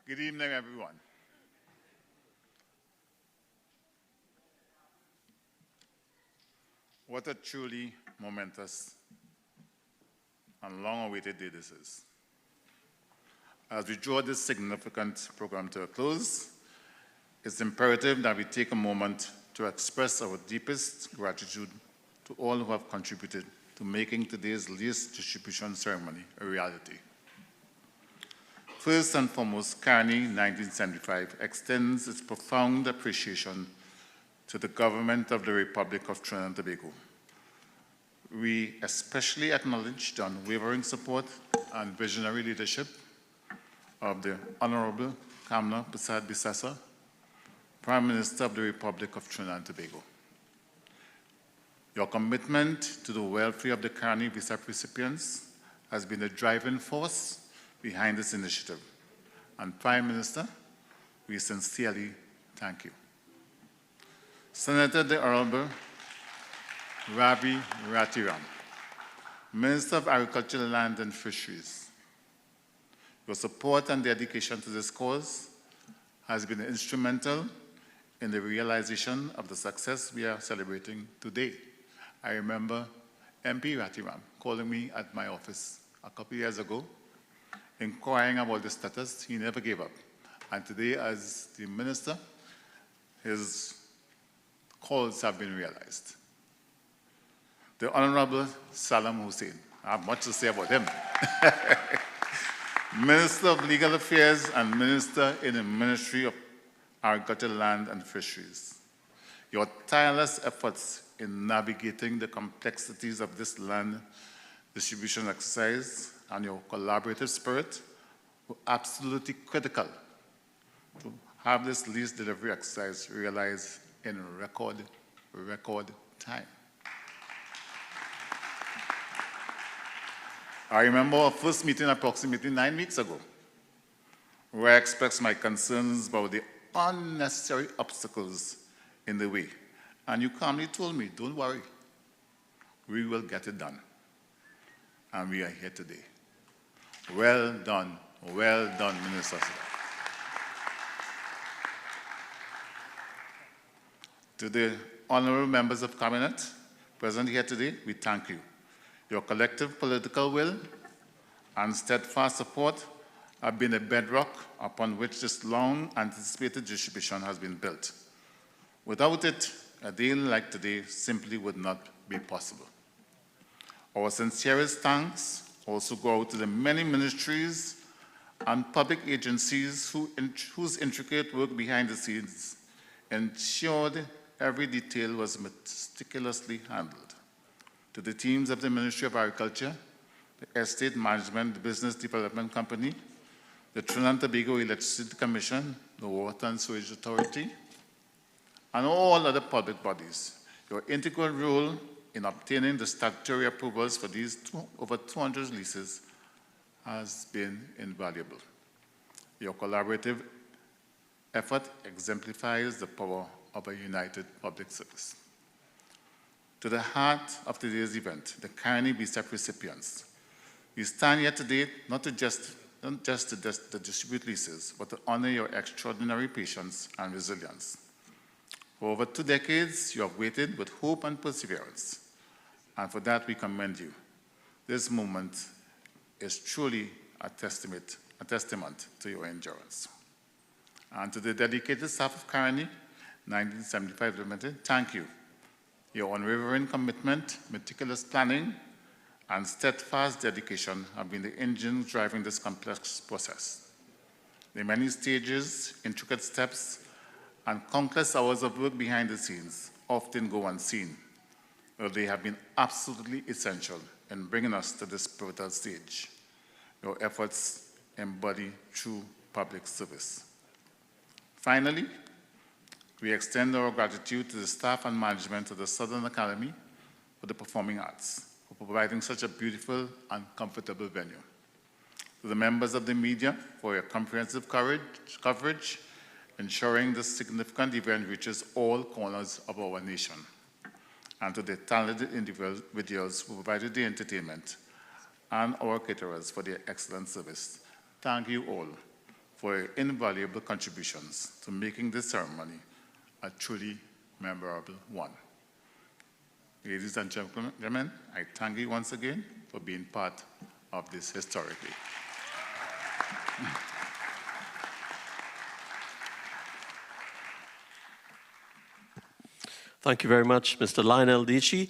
Good evening, everyone. What a truly momentous and long-awaited day this is. As we draw this significant program to a close, it's imperative that we take a moment to express our deepest gratitude to all who have contributed to making today's lease distribution ceremony a reality. First and foremost, Caroni 1975 extends its profound appreciation to the government of the Republic of Trinidad and Tobago. We especially acknowledge the unwavering support and visionary leadership of the Honorable Kamla Persad-Bissessar, Prime Minister of the Republic of Trinidad and Tobago. Your commitment to the welfare of the Caroni VSEP recipients has been the driving force behind this initiative. And Prime Minister, we sincerely thank you. Senator the Honorable Ravi Ratiram, Minister of Agriculture, Land and Fisheries. Your support and dedication to this cause has been instrumental in the realization of the success we are celebrating today. I remember MP Ratiram calling me at my office a couple of years ago, inquiring about the status. He never gave up. And today, as the minister, his calls have been realized. The Honorable Salam Hussein, I have much to say about him. Minister of Legal Affairs and Minister in the Ministry of Agriculture, Land and Fisheries. Your tireless efforts in navigating the complexities of this land distribution exercise and your collaborative spirit were absolutely critical to have this lease delivery exercise realized in record time. I remember our first meeting approximately 9 weeks ago, where I expressed my concerns about the unnecessary obstacles in the way. And you calmly told me, don't worry, we will get it done. And we are here today. Well done, Minister. To the honorable members of Cabinet present here today, we thank you. Your collective political will and steadfast support have been a bedrock upon which this long-anticipated distribution has been built. Without it, a day like today simply would not be possible. Our sincerest thanks also go out to the many ministries and public agencies whose intricate work behind the scenes ensured every detail was meticulously handled. To the teams of the Ministry of Agriculture, the Estate Management Business Development Company, the Trinidad and Tobago Electricity Commission, the Water and Sewage Authority, and all other public bodies, your integral role in obtaining the statutory approvals for these over 200 leases has been invaluable. Your collaborative effort exemplifies the power of a united public service. To the heart of today's event, the Caroni VSEP recipients, we stand here today not just to distribute leases, but to honor your extraordinary patience and resilience. For over 2 decades, you have waited with hope and perseverance, and for that we commend you. This moment is truly a testament to your endurance. And to the dedicated staff of Caroni 1975 Limited, thank you. Your unwavering commitment, meticulous planning, and steadfast dedication have been the engines driving this complex process. The many stages, intricate steps, and countless hours of work behind the scenes often go unseen, but they have been absolutely essential in bringing us to this pivotal stage. Your efforts embody true public service. Finally, we extend our gratitude to the staff and management of the Southern Academy for the Performing Arts, for providing such a beautiful and comfortable venue. To the members of the media for your comprehensive coverage, ensuring this significant event reaches all corners of our nation. And to the talented individuals who provided the entertainment, and our caterers for their excellent service. Thank you all for your invaluable contributions to making this ceremony a truly memorable one. Ladies and gentlemen, I thank you once again for being part of this historic day. Thank you very much, Mr. Lionel Dishi.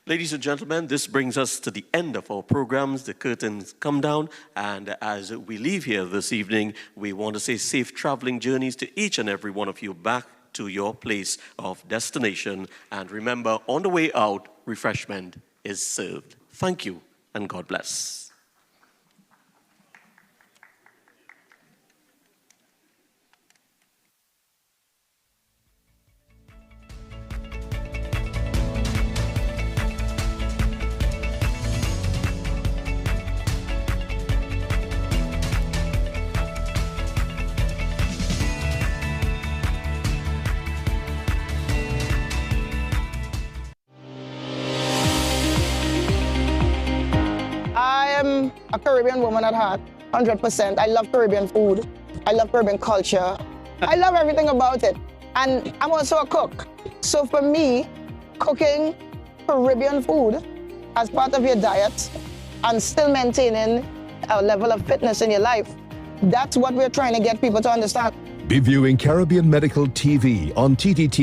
Ladies and gentlemen, this brings us to the end of our programs. The curtains come down, and as we leave here this evening, we want to say safe traveling journeys to each and every one of you back to your place of destination. And remember, on the way out, refreshment is served. Thank you, and God bless. A Caribbean woman at heart, 100%. I love Caribbean food. I love Caribbean culture. I love everything about it. And I'm also a cook. So for me, cooking Caribbean food as part of your diet and still maintaining a level of fitness in your life, that's what we're trying to get people to understand. Be viewing Caribbean Medical TV on TTT.